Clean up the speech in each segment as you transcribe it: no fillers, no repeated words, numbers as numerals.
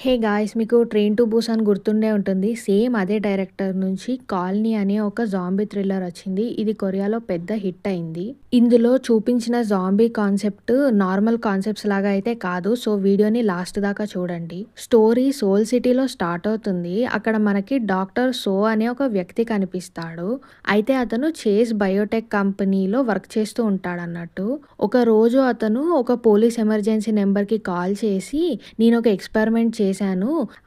Hey guys! మీకు 'train to Busan' గుర్తుండే ఉంటుంది. సేమ్ అదే డైరెక్టర్ నుంచి 'కాలనీ' అనే ఒక జాంబీ థ్రిల్లర్ వచ్చింది. ఇది కొరియాలో పెద్ద హిట్ అయింది. ఇందులో చూపించిన జాంబీ కాన్సెప్ట్ నార్మల్ కాన్సెప్ట్స్ లాగా అయితే కాదు. సో, వీడియోని లాస్ట్ దాకా చూడండి. స్టోరీ సోల్ సిటీలో స్టార్ట్ అవుతుంది. అక్కడ మనకి డాక్టర్ సో అనే ఒక వ్యక్తి కనిపిస్తాడు. అయితే అతను చేస్ బయోటెక్ కంపెనీలో వర్క్ చేస్తూ ఉంటాడన్నట్టు. ఒకరోజు అతను ఒక పోలీస్ ఎమర్జెన్సీ నెంబర్‌కి కాల్ చేసి నేను ఒక ఎక్స్‌పెరిమెంట్ చేశాను.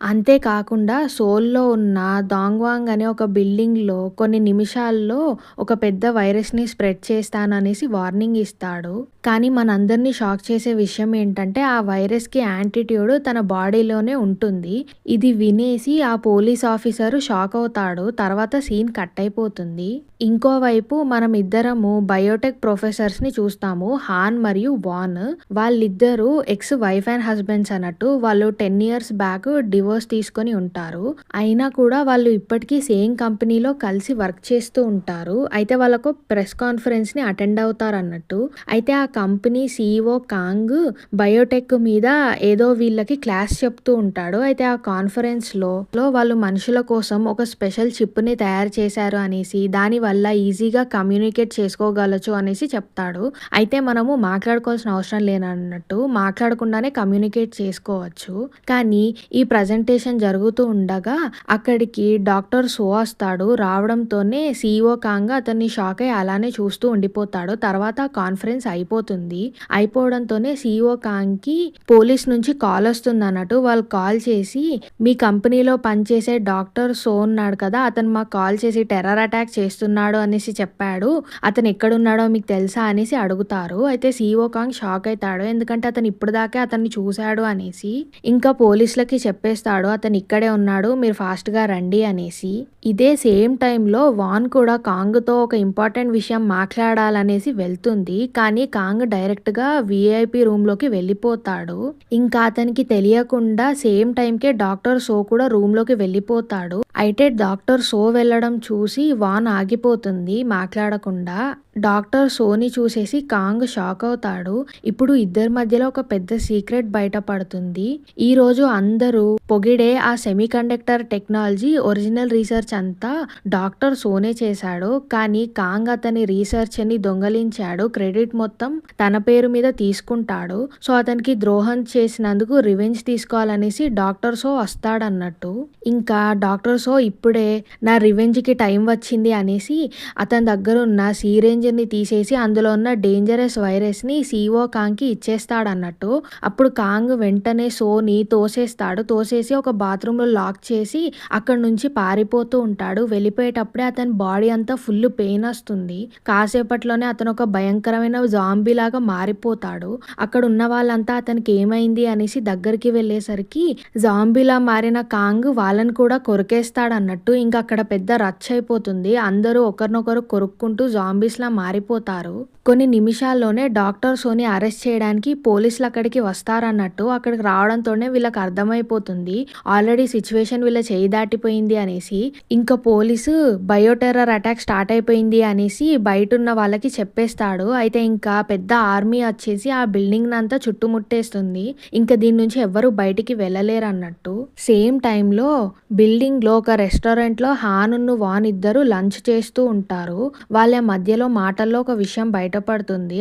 అంతేకాకుండా సోల్‌లో ఉన్న దాంగ్వాంగ్ అనే ఒక బిల్డింగ్‌లో కొన్ని నిమిషాల్లో ఒక పెద్ద వైరస్‌ని స్ప్రెడ్ చేస్తాను అనేసి వార్నింగ్ ఇస్తాడు. కానీ మనందరిని షాక్ చేసే విషయం ఏంటంటే ఆ వైరస్‌కి యాంటిట్యూడ్ తన బాడీలోనే ఉంటుంది. ఇది వినేసి ఆ పోలీస్ ఆఫీసరు షాక్ అవుతాడు. తర్వాత సీన్ కట్ అయిపోతుంది. ఇంకోవైపు మనం ఇద్దరము బయోటెక్ ప్రొఫెసర్స్‌ని చూస్తాము. హాన్ మరియు వాన్. వాళ్ళిద్దరూ ఎక్స్ వైఫ్ అండ్ హస్బెండ్స్ అన్నట్టు. వాళ్ళు 10 ఇయర్స్ బ్యాక్ డివోర్స్ తీసుకొని ఉంటారు. అయినా కూడా వాళ్ళు ఇప్పటికీ సేమ్ కంపెనీలో కలిసి వర్క్ చేస్తూ ఉంటారు. అయితే వాళ్ళకు ప్రెస్ కాన్ఫరెన్స్‌ని అటెండ్ అవుతారన్నట్టు. అయితే ఆ కంపెనీ సీఈఓ కాంగ్ బయోటెక్ మీద ఏదో వీళ్ళకి క్లాస్ చెప్తూ ఉంటాడు. అయితే ఆ కాన్ఫరెన్స్‌లో వాళ్ళు మనుషుల కోసం ఒక స్పెషల్ చిప్‌ని తయారు చేశారు అనేసి, దానివల్ల ఈజీగా కమ్యూనికేట్ చేసుకోగలచ్చు అనేసి చెప్తాడు. అయితే మనము మాట్లాడుకోవాల్సిన అవసరం లేనన్నట్టు మాట్లాడకుండానే కమ్యూనికేట్ చేసుకోవచ్చు. కానీ ఈ ప్రజెంటేషన్ జరుగుతూ ఉండగా అక్కడికి డాక్టర్ సో వస్తాడు. రావడంతోనే సీఈఓ కాంగ్ అతన్ని షాక్ అయ్యి అలానే చూస్తూ ఉండిపోతాడు. తర్వాత కాన్ఫరెన్స్ అయిపోతుంది. అయిపోవడంతోనే సీఈఓ కాంగ్‌కి పోలీస్ నుంచి కాల్ వస్తుందన్నట్టు. వాళ్ళు కాల్ చేసి మీ కంపెనీలో పనిచేసే డాక్టర్ సో ఉన్నాడు కదా! అతను మాకు కాల్ చేసి టెర్రర్ అటాక్ చేస్తున్నాడు అనేసి చెప్పాడు. అతను ఎక్కడున్నాడో మీకు తెలుసా అనేసి అడుగుతారు. అయితే సీఈఓ కాంగ్ షాక్ అయితాడు. ఎందుకంటే అతను ఇప్పటిదాకే అతన్ని చూసాడు అనేసి. ఇంకా పోలీసులకి చెప్పేస్తాడు. అతను ఇక్కడే ఉన్నాడు. మీరు ఫాస్ట్‌గా రండి అనేసి. ఇదే సేమ్ టైంలో వాన్ కూడా కాంగ్‌తో ఒక ఇంపార్టెంట్ విషయం మాట్లాడాలనేసి వెళ్తుంది. కానీ కాంగ్ డైరెక్ట్‌గా వీఐపీ రూమ్‌లోకి వెళ్ళిపోతాడు. ఇంకా అతనికి తెలియకుండా సేమ్ టైంకే డాక్టర్ సో కూడా రూమ్‌లోకి వెళ్ళిపోతాడు. అయితే డాక్టర్ సో వెళ్ళడం చూసి వాన్ ఆగిపోతుంది మాట్లాడకుండా. డాక్టర్ సోని చూసేసి కాంగ్ షాక్ అవుతాడు. ఇప్పుడు ఇద్దరి మధ్యలో ఒక పెద్ద సీక్రెట్ బయటపడుతుంది. ఈరోజు అందరూ పొగిడే ఆ సెమీకండక్టర్ టెక్నాలజీ ఒరిజినల్ రీసెర్చ్ అంతా డాక్టర్ సోనే చేశాడు. కానీ కాంగ్ అతని రీసెర్చ్‌ని దొంగలించాడు. క్రెడిట్ మొత్తం తన పేరు మీద తీసుకుంటాడు. సో అతనికి ద్రోహం చేసినందుకు రివెంజ్ తీసుకోవాలనేసి డాక్టర్ సో వస్తాడన్నట్టు. ఇంకా డాక్టర్ సో ఇప్పుడే నా రివెంజ్‌కి టైం వచ్చింది అనేసి అతని దగ్గర ఉన్న సిరేంజ్‌ని తీసేసి అందులో ఉన్న డేంజరస్ వైరస్‌ని సీఈఓ కాంగ్‌కి ఇచ్చేస్తాడన్నట్టు. అప్పుడు కాంగ్ వెంటనే సోని తోసేస్తాడు. తోసేసి ఒక బాత్రూమ్‌లో లాక్ చేసి అక్కడి నుంచి పారిపోతూ ఉంటాడు. వెళ్ళిపోయేటప్పుడే అతని బాడీ అంతా ఫుల్ పెయిన్ వస్తుంది. కాసేపట్లోనే అతను ఒక భయంకరమైన జాంబీ లాగా మారిపోతాడు. అక్కడ ఉన్న వాళ్ళంతా అతనికి ఏమైంది అనేసి దగ్గరికి వెళ్ళేసరికి జాంబీలా మారిన కాంగ్ వాళ్ళని కూడా కొరికేస్తాడన్నట్టు. ఇంకా అక్కడ పెద్ద రచ్చ అయిపోతుంది. అందరూ ఒకరినొకరు కొరుక్కుంటూ జాంబీస్‌లా మారిపోతారు. కొన్ని నిమిషాల్లోనే డాక్టర్ సోని అరెస్ట్ చేయడానికి పోలీసులు అక్కడికి వస్తారన్నట్టు. అక్కడికి రావడంతోనే వీళ్ళకి అర్థమైపోతుంది. ఆల్రెడీ సిచ్యువేషన్ వీళ్ళ చేయి దాటిపోయింది అనేసి. ఇంకా పోలీసు బయోటెర్రర్ అటాక్ స్టార్ట్ అయిపోయింది అనేసి బయటున్న వాళ్ళకి చెప్పేస్తాడు. అయితే ఇంకా పెద్ద ఆర్మీ వచ్చేసి ఆ బిల్డింగ్‌నంతా చుట్టుముట్టేస్తుంది. ఇంకా దీని నుంచి ఎవ్వరు బయటికి వెళ్ళలేరన్నట్టు. సేమ్ టైంలో బిల్డింగ్‌లో ఒక రెస్టారెంట్‌లో హానున్ను వాన్ ఇద్దరు లంచ్ చేస్తూ ఉంటారు. వాళ్ళ మధ్యలో మాటల్లో ఒక విషయం బయటపడుతుంది.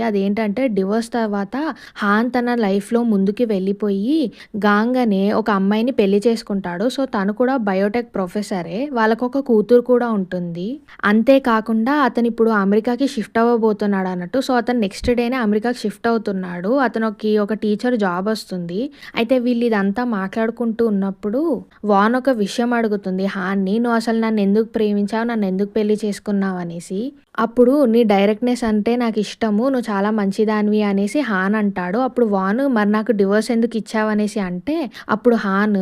అదేంటంటే డివోర్స్ తర్వాత హాన్ తన లైఫ్‌లో ముందుకి వెళ్ళిపోయి గాంగ్ అనే ఒక అమ్మాయిని పెళ్లి చేసుకుంటాడు. సో తను కూడా బయోటెక్ ప్రొఫెసరే. వాళ్ళకొక కూతురు కూడా ఉంటుంది. అంతేకాకుండా అతను ఇప్పుడు అమెరికాకి షిఫ్ట్ అవ్వబోతున్నాడు అన్నట్టు. సో అతను నెక్స్ట్ డేనే అమెరికాకి షిఫ్ట్ అవుతున్నాడు. అతనికి ఒక టీచర్ జాబ్ వస్తుంది. అయితే వీళ్ళు ఇదంతా మాట్లాడుకుంటూ ఉన్నప్పుడు వాన్ ఒక విషయం అడుగుతుంది హాన్‌ని. నువ్వు అసలు నన్ను ఎందుకు ప్రేమించావు? నన్ను ఎందుకు పెళ్లి చేసుకున్నావు అనేసి. అప్పుడు నీ డైరెక్ట్‌నెస్ అంటే నాకు ఇష్టము. నువ్వు చాలా మంచిదానివి అనేసి హాన్ అంటాడు. అప్పుడు వాన్ మరి నాకు డివోర్స్ ఎందుకు ఇచ్చావు అనేసి అంటే అప్పుడు హాన్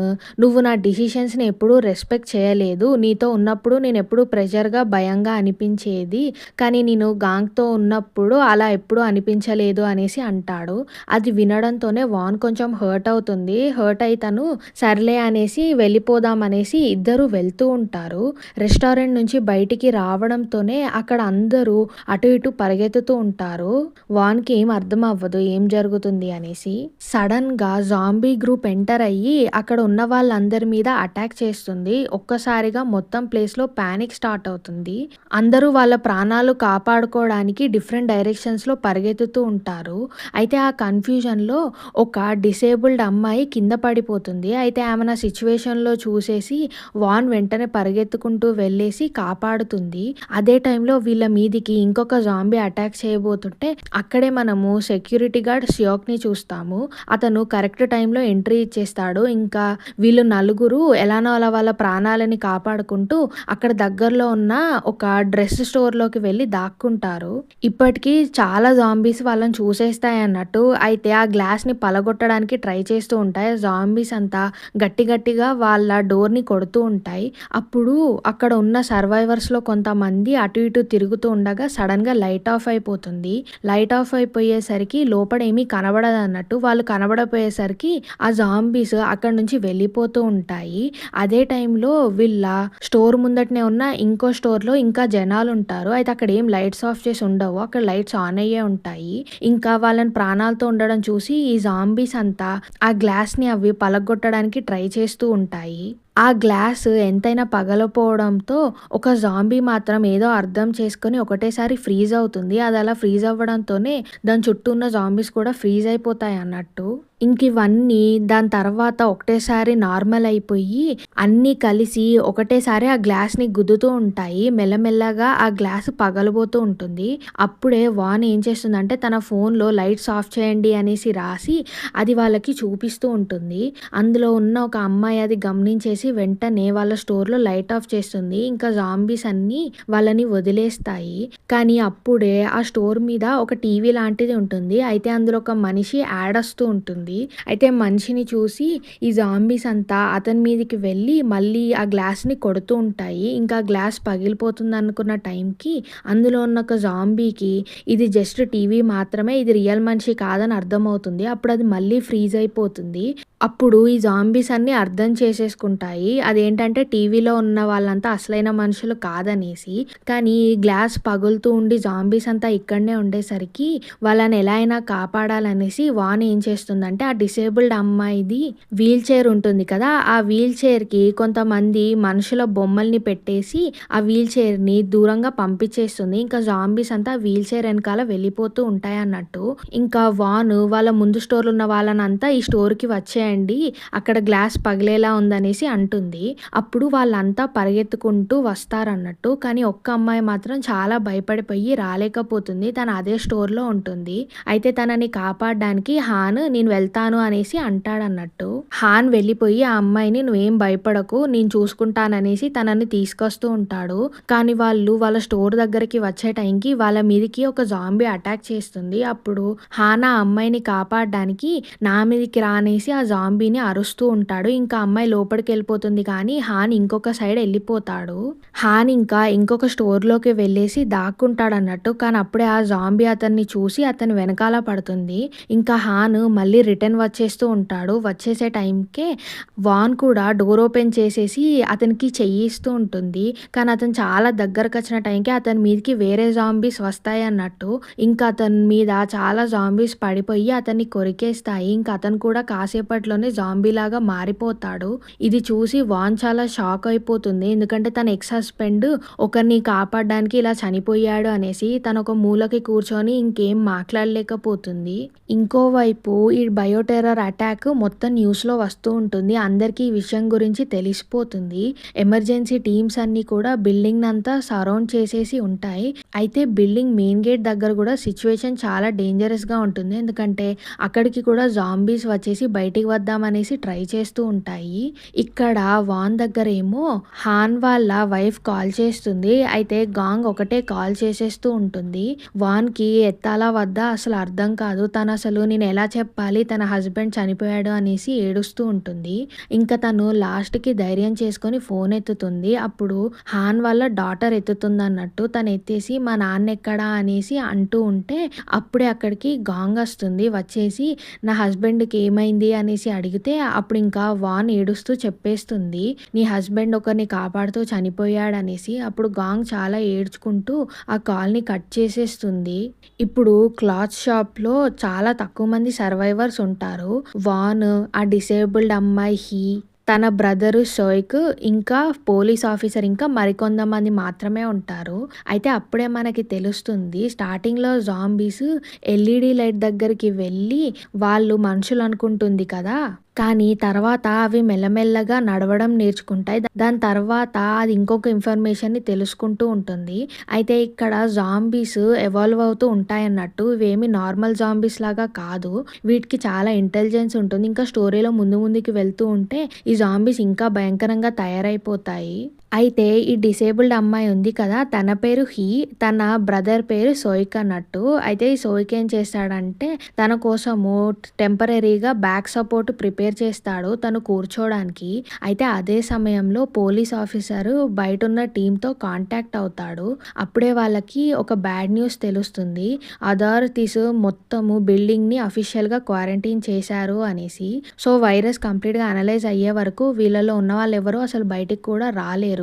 నువ్వు నా డిసిషన్స్‌ని ఎప్పుడూ రెస్పెక్ట్ చేయలేదు. నీతో ఉన్నప్పుడు నేను ఎప్పుడూ ప్రెషర్‌గా భయంగా అనిపించేది. కానీ నేను గాంగ్‌తో ఉన్నప్పుడు అలా ఎప్పుడూ అనిపించలేదు అనేసి అంటాడు. అది వినడంతోనే వాన్ కొంచెం హర్ట్ అవుతుంది. హర్ట్ అయి తను సర్లే అనేసి వెళ్ళిపోదాం అనేసి ఇద్దరు వెళ్తూ ఉంటారు. రెస్టారెంట్ నుంచి బయటికి రావడంతోనే అక్కడ అందరూ అటు ఇటు పరిగెత్తుతూ ఉంటారు. వాన్‌కి ఏం అర్థం అవ్వదు ఏం జరుగుతుంది అనేసి. సడెన్‌గా జాంబీ గ్రూప్ ఎంటర్ అయ్యి అక్కడ ఉన్న వాళ్ళందరి మీద అటాక్ చేస్తుంది. ఒక్కసారిగా మొత్తం ప్లేస్‌లో పానిక్ స్టార్ట్ అవుతుంది. అందరూ వాళ్ళ ప్రాణాలు కాపాడుకోవడానికి డిఫరెంట్ డైరెక్షన్స్‌లో పరిగెత్తుతూ ఉంటారు. అయితే ఆ కన్‌ఫ్యూజన్‌లో ఒక డిసేబుల్డ్ అమ్మాయి కింద పడిపోతుంది. అయితే ఆమెను ఆ సిట్యుయేషన్‌లో చూసేసి వాన్ వెంటనే పరిగెత్తుకుంటూ వెళ్ళేసి కాపాడుతుంది. అదే టైంలో వీళ్ళ మీదికి ఇంకొక జాంబీ అటాక్ చేయబోతుంటే అక్కడే మనము సెక్యూరిటీ గార్డ్ సియోక్‌ని చూస్తాము. అతను కరెక్ట్ టైంలో ఎంట్రీ ఇచ్చేస్తాడు. ఇంకా వీళ్ళు నలుగురు ఎలానో అలా వాళ్ళ ప్రాణాలని కాపాడుకుంటూ అక్కడ దగ్గరలో ఉన్న ఒక డ్రెస్ స్టోర్‌లోకి వెళ్ళి దాక్కుంటారు. ఇప్పటికి చాలా జాంబీస్ వాళ్ళని చూసేస్తాయన్నట్టు. అయితే ఆ గ్లాస్‌ని పలగొట్టడానికి ట్రై చేస్తూ ఉంటాయి. జాంబీస్ అంతా గట్టి గట్టిగా వాళ్ళ డోర్‌ని కొడుతూ ఉంటాయి. అప్పుడు అక్కడ ఉన్న సర్వైవర్స్‌లో కొంతమంది అటు ఇటు తిరుగుతూ ఉండగా సడెన్‌గా లైట్ ఆఫ్ అయిపోతుంది. లైట్ ఆఫ్ అయిపోయేసరికి లోపల ఏమీ కనబడదన్నట్టు. వాళ్ళు కనబడపోయేసరికి ఆ జాంబీస్ అక్కడి నుంచి వెళ్ళిపోతూ ఉంటాయి. అదే టైంలో వీళ్ళ స్టోర్ ముందటనే ఉన్న ఇంకో స్టోర్‌లో ఇంకా జనాలుంటారు. అయితే అక్కడ ఏం లైట్స్ ఆఫ్ చేసి ఉండవు. అక్కడ లైట్స్ ఆన్ అయ్యే ఉంటాయి. ఇంకా వాళ్ళని ప్రాణాలతో ఉండడం చూసి ఈ జాంబీస్ అంతా ఆ గ్లాస్‌ని అవి పలగొట్టడానికి ట్రై చేస్తూ ఉంటాయి. ఆ గ్లాస్ ఎంతైనా పగలపోవడంతో ఒక జాంబీ మాత్రం ఏదో అర్థం చేసుకొని ఒకటేసారి ఫ్రీజ్ అవుతుంది. అది అలా ఫ్రీజ్ అవ్వడంతోనే దాని చుట్టూ ఉన్న జాంబీస్ కూడా ఫ్రీజ్ అయిపోతాయన్నట్టు. ఇంకివన్నీ దాని తర్వాత ఒకటేసారి నార్మల్ అయిపోయి అన్నీ కలిసి ఒకటేసారి ఆ గ్లాస్‌ని గుద్దుతూ ఉంటాయి. మెల్లమెల్లగా ఆ గ్లాస్ పగలబోతూ ఉంటుంది. అప్పుడే వాన్ ఏం చేస్తుందంటే తన ఫోన్‌లో లైట్స్ ఆఫ్ చేయండి అనేసి రాసి అది వాళ్ళకి చూపిస్తూ ఉంటుంది. అందులో ఉన్న ఒక అమ్మాయి అది గమనించేసి వెంటనే వాళ్ళ స్టోర్‌లో లైట్ ఆఫ్ చేస్తుంది. ఇంకా జాంబీస్ అన్నీ వాళ్ళని వదిలేస్తాయి. కానీ అప్పుడే ఆ స్టోర్ మీద ఒక టీవీ లాంటిది ఉంటుంది. అయితే అందులో ఒక మనిషి యాడ్ వస్తూ ఉంటుంది. అయితే మనిషిని చూసి ఈ జాంబీస్ అంతా అతని మీదకి వెళ్ళి మళ్ళీ ఆ గ్లాస్‌ని కొడుతూ ఉంటాయి. ఇంకా గ్లాస్ పగిలిపోతుందనుకున్న టైంకి అందులో ఉన్న ఒక జాంబీకి ఇది జస్ట్ టీవీ మాత్రమే, ఇది రియల్ మనిషి కాదని అర్థమవుతుంది. అప్పుడు అది మళ్ళీ ఫ్రీజ్ అయిపోతుంది. అప్పుడు ఈ జాంబీస్ అన్నీ అర్థం చేసేసుకుంటాయి. అదేంటంటే టీవీలో ఉన్న వాళ్ళంతా అసలైన మనుషులు కాదనేసి. కానీ ఈ గ్లాస్ పగులుతూ ఉండి జాంబీస్ అంతా ఇక్కడనే ఉండేసరికి వాళ్ళని ఎలా అయినా కాపాడాలనేసి వాన్ ఏం చేస్తుందంటే ఆ డిసేబుల్డ్ అమ్మాయిది వీల్ చైర్ ఉంటుంది కదా! ఆ వీల్ చైర్‌కి కొంతమంది మనుషుల బొమ్మల్ని పెట్టేసి ఆ వీల్ చైర్‌ని దూరంగా పంపించేస్తుంది. ఇంకా జాంబీస్ అంతా వీల్ చైర్ ఎనకాల వెళ్ళిపోతూ ఉంటాయన్నట్టు. ఇంకా వాన్ వాళ్ళ ముందు స్టోర్‌లో ఉన్న వాళ్ళనంతా ఈ స్టోర్‌కి వచ్చేయండి. అక్కడ గ్లాస్ పగిలేలా ఉందనేసి అంటుంది. అప్పుడు వాళ్ళంతా పరిగెత్తుకుంటూ వస్తారన్నట్టు. కానీ ఒక్క అమ్మాయి మాత్రం చాలా భయపడిపోయి రాలేకపోతుంది. తను అదే స్టోర్‌లో ఉంటుంది. అయితే తనని కాపాడడానికి హాన్ నేను వెళ్తాను అనేసి అంటాడన్నట్టు. హాన్ వెళ్ళిపోయి ఆ అమ్మాయిని నువ్వేం భయపడకు నేను చూసుకుంటాననేసి తనని తీసుకొస్తూ ఉంటాడు. కానీ వాళ్ళు వాళ్ళ స్టోర్ దగ్గరికి వచ్చే టైంకి వాళ్ళ మీదకి ఒక జాంబీ అటాక్ చేస్తుంది. అప్పుడు హాన్ ఆ అమ్మాయిని కాపాడడానికి నా మీదకి రా అనేసి ఆ జాంబీని అరుస్తూ ఉంటాడు. ఇంకా అమ్మాయి లోపలికి వెళ్ళిపోతుంది కానీ హాన్ ఇంకొక సైడ్ వెళ్ళిపోతాడు. హాన్ ఇంకా ఇంకొక స్టోర్‌లోకి వెళ్ళేసి దాక్కుంటాడన్నట్టు. కానీ అప్పుడే ఆ జాంబీ అతన్ని చూసి అతని వెనకాల పడుతుంది. ఇంకా హాన్ మళ్ళీ రిటర్న్ వచ్చేస్తూ ఉంటాడు. వచ్చేసే టైంకే వాన్ కూడా డోర్ ఓపెన్ చేసేసి అతనికి చెయ్యిస్తూ ఉంటుంది. కానీ అతను చాలా దగ్గరకొచ్చిన టైంకి అతని మీదకి వేరే జాంబీస్ వస్తాయన్నట్టు. ఇంకా అతని మీద చాలా జాంబీస్ పడిపోయి అతన్ని కొరికేస్తాయి. ఇంకా అతను కూడా కాసేపట్లోనే జాంబీలాగా మారిపోతాడు. ఇది చూసి వాన్ చాలా షాక్ అయిపోతుంది. ఎందుకంటే తన ఎక్స్ హస్బెండ్ ఒకరిని కాపాడడానికి ఇలా చనిపోయాడు అనేసి తను ఒక మూలకి కూర్చొని ఇంకేం మాట్లాడలేకపోతుంది. ఇంకోవైపు ఈ బయోటెర్రర్ అటాక్ మొత్తం న్యూస్‌లో వస్తూ ఉంటుంది. అందరికీ ఈ విషయం గురించి తెలిసిపోతుంది. ఎమర్జెన్సీ టీమ్స్ అన్నీ కూడా బిల్డింగ్‌నంతా సరౌండ్ చేసేసి ఉంటాయి. అయితే బిల్డింగ్ మెయిన్ గేట్ దగ్గర కూడా సిట్యుయేషన్ చాలా డేంజరస్‌గా ఉంటుంది. ఎందుకంటే అక్కడికి కూడా జాంబీస్ వచ్చేసి బయటికి వద్దామనేసి ట్రై చేస్తూ ఉంటాయి. ఇక్కడ వాన్ దగ్గరేమో హాన్ వాళ్ళ వైఫ్ కాల్ చేస్తుంది. అయితే గాంగ్ ఒకటే కాల్ చేసేస్తూ ఉంటుంది. వాన్‌కి ఎత్తాలా వద్దా అసలు అర్థం కాదు. తనసలు నేను ఎలా చెప్పాలి తన హస్బెండ్ చనిపోయాడు అనేసి ఏడుస్తూ ఉంటుంది. ఇంకా తను లాస్ట్‌కి ధైర్యం చేసుకొని ఫోన్ ఎత్తుతుంది. అప్పుడు హాన్ వాళ్ళ డాటర్ ఎత్తుతుందన్నట్టు. తను ఎత్తేసి మా నాన్నెక్కడా అనేసి అంటూ ఉంటే అప్పుడే అక్కడికి గాంగ్ వస్తుంది. వచ్చేసి నా హస్బెండ్‌కి ఏమైంది అనేసి అనేసి అడిగితే అప్పుడు ఇంకా వాన్ ఏడుస్తూ చెప్పేస్తుంది నీ హస్బెండ్ ఒకరిని కాపాడుతూ చనిపోయాడనేసి. అప్పుడు గాంగ్ చాలా ఏడ్చుకుంటూ ఆ కాల్ని కట్ చేసేస్తుంది. ఇప్పుడు క్లాత్ షాప్లో చాలా తక్కువ మంది సర్వైవర్స్ ఉంటారు. వాన్, ఆ డిసేబుల్డ్ అమ్మాయి హీ, తన బ్రదరు షోయిక్, ఇంకా పోలీస్ ఆఫీసర్, ఇంకా మరికొంతమంది మాత్రమే ఉంటారు. అయితే అప్పుడే మనకి తెలుస్తుంది స్టార్టింగ్‌లో జాంబీస్ ఎల్ఈడీ లైట్ దగ్గరికి వెళ్ళి వాళ్ళు మనుషులు అనుకుంటుంది కదా! కానీ తర్వాత అవి మెల్లమెల్లగా నడవడం నేర్చుకుంటాయి. దాని తర్వాత అది ఇంకొక ఇన్ఫర్మేషన్‌ని తెలుసుకుంటూ ఉంటుంది. అయితే ఇక్కడ జాంబీస్ ఎవాల్వ్ అవుతూ ఉంటాయన్నట్టు. ఇవేమి నార్మల్ జాంబీస్ లాగా కాదు. వీటికి చాలా ఇంటెలిజెన్స్ ఉంటుంది. ఇంకా స్టోరీలో ముందు ముందుకు వెళ్తూ ఉంటే ఈ జాంబీస్ ఇంకా భయంకరంగా తయారైపోతాయి. అయితే ఈ డిసేబుల్డ్ అమ్మాయి ఉంది కదా! తన పేరు హీ. తన బ్రదర్ పేరు సోయిక్ అన్నట్టు. అయితే ఈ సోయిక్ ఏం చేస్తాడంటే తన కోసము టెంపరరీగా బ్యాక్ సపోర్ట్ ప్రిపేర్ చేస్తాడు తను కూర్చోడానికి. అయితే అదే సమయంలో పోలీస్ ఆఫీసరు బయటున్న టీమ్‌తో కాంటాక్ట్ అవుతాడు. అప్పుడే వాళ్ళకి ఒక బ్యాడ్ న్యూస్ తెలుస్తుంది. అథారిటీస్ మొత్తము బిల్డింగ్‌ని అఫీషియల్‌గా క్వారంటైన్ చేశారు అనేసి. సో, వైరస్ కంప్లీట్‌గా అనలైజ్ అయ్యే వరకు వీళ్ళలో ఉన్న వాళ్ళెవరూ అసలు బయటికి కూడా రాలేరు.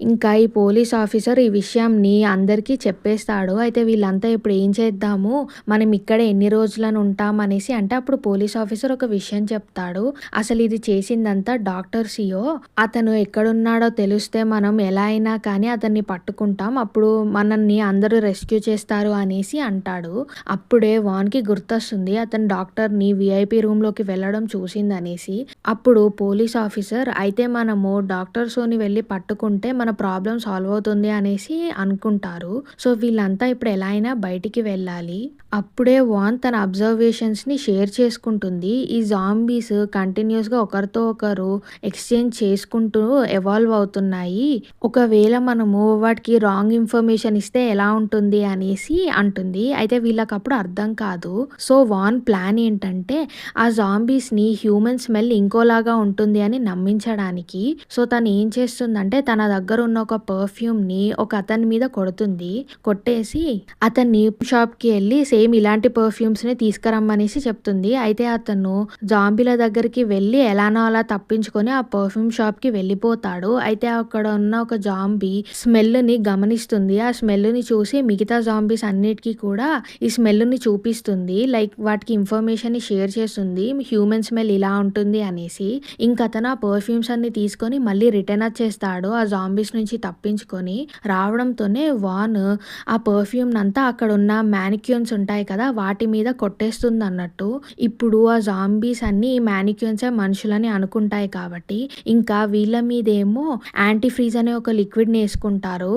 ఇంకా ఈ పోలీస్ ఆఫీసర్ ఈ విషయంని అందరికీ చెప్పేస్తాడు. అయితే వీళ్ళంతా ఇప్పుడు ఏం చేద్దాము? మనం ఇక్కడే ఎన్ని రోజులని ఉంటాం అనేసి అంటే అప్పుడు పోలీస్ ఆఫీసర్ ఒక విషయం చెప్తాడు. అసలు ఇది చేసిందంతా డాక్టర్ సియో. అతను ఎక్కడున్నాడో తెలిస్తే మనం ఎలా అయినా కానీ అతన్ని పట్టుకుంటాం. అప్పుడు మనల్ని అందరూ రెస్క్యూ చేస్తారు అనేసి అంటాడు. అప్పుడే వాన్‌కి గుర్తొస్తుంది అతను డాక్టర్‌ని వీఐపీ రూమ్‌లోకి వెళ్ళడం చూసిందనేసి. అప్పుడు పోలీస్ ఆఫీసర్ అయితే మనము డాక్టర్ సోని వెళ్ళి పట్టుకుంటే మన ప్రాబ్లమ్ సాల్వ్ అవుతుంది అనేసి అనుకుంటారు. సో, వీళ్ళంతా ఇప్పుడు ఎలా అయినా బయటికి వెళ్ళాలి. అప్పుడే వాన్ తన అబ్జర్వేషన్స్‌ని షేర్ చేసుకుంటుంది. ఈ జాంబీస్ కంటిన్యూస్‌గా ఒకరితో ఒకరు ఎక్స్‌చేంజ్ చేసుకుంటూ ఎవాల్వ్ అవుతున్నాయి. ఒకవేళ మనము వాటికి రాంగ్ ఇన్ఫర్మేషన్ ఇస్తే ఎలా ఉంటుంది అనేసి అంటుంది. అయితే వీళ్ళకప్పుడు అర్థం కాదు. సో, వాన్ ప్లాన్ ఏంటంటే ఆ జాంబీస్‌ని హ్యూమన్ స్మెల్ ఇంకోలాగా ఉంటుంది అని నమ్మించడానికి. సో, తను ఏం చేస్తుందంటే తన దగ్గర ఉన్న ఒక పర్ఫ్యూమ్‌ని ఒక అతని మీద కొడుతుంది. కొట్టేసి అతన్ని షాప్‌కి వెళ్ళి సేమ్ ఇలాంటి పర్ఫ్యూమ్స్‌ని తీసుకురమ్మనేసి చెప్తుంది. అయితే అతను జాంబీల దగ్గరికి వెళ్ళి ఎలానో అలా తప్పించుకొని ఆ పర్ఫ్యూమ్ షాప్‌కి వెళ్ళిపోతాడు. అయితే అక్కడ ఉన్న ఒక జాంబీ స్మెల్‌ని గమనిస్తుంది. ఆ స్మెల్‌ని చూసి మిగతా జాంబీస్ అన్నిటికి కూడా ఈ స్మెల్‌ని చూపిస్తుంది. లైక్ వాటికి ఇన్ఫర్మేషన్‌ని షేర్ చేస్తుంది. హ్యూమన్ స్మెల్ ఇలా ఉంటుంది అనేసి. ఇంక అతను ఆ పర్ఫ్యూమ్స్ అన్ని తీసుకొని మళ్ళీ రిటర్న్ వచ్చేస్తాడు. ఆ జాంబీస్ నుంచి తప్పించుకొని రావడంతోనే వాన్ ఆ పర్ఫ్యూమ్‌నంతా అక్కడున్న మానిక్యూన్స్ ఉంటాయి కదా! వాటి మీద కొట్టేస్తుందన్నట్టు. ఇప్పుడు ఆ జాంబీస్ అన్నీ మానిక్యూన్సే మనుషులని అనుకుంటాయి కాబట్టి, ఇంకా వీళ్ళ మీదేమో యాంటీ ఫ్రీజ్ అనే ఒక లిక్విడ్‌ని ఏసుకుంటారు.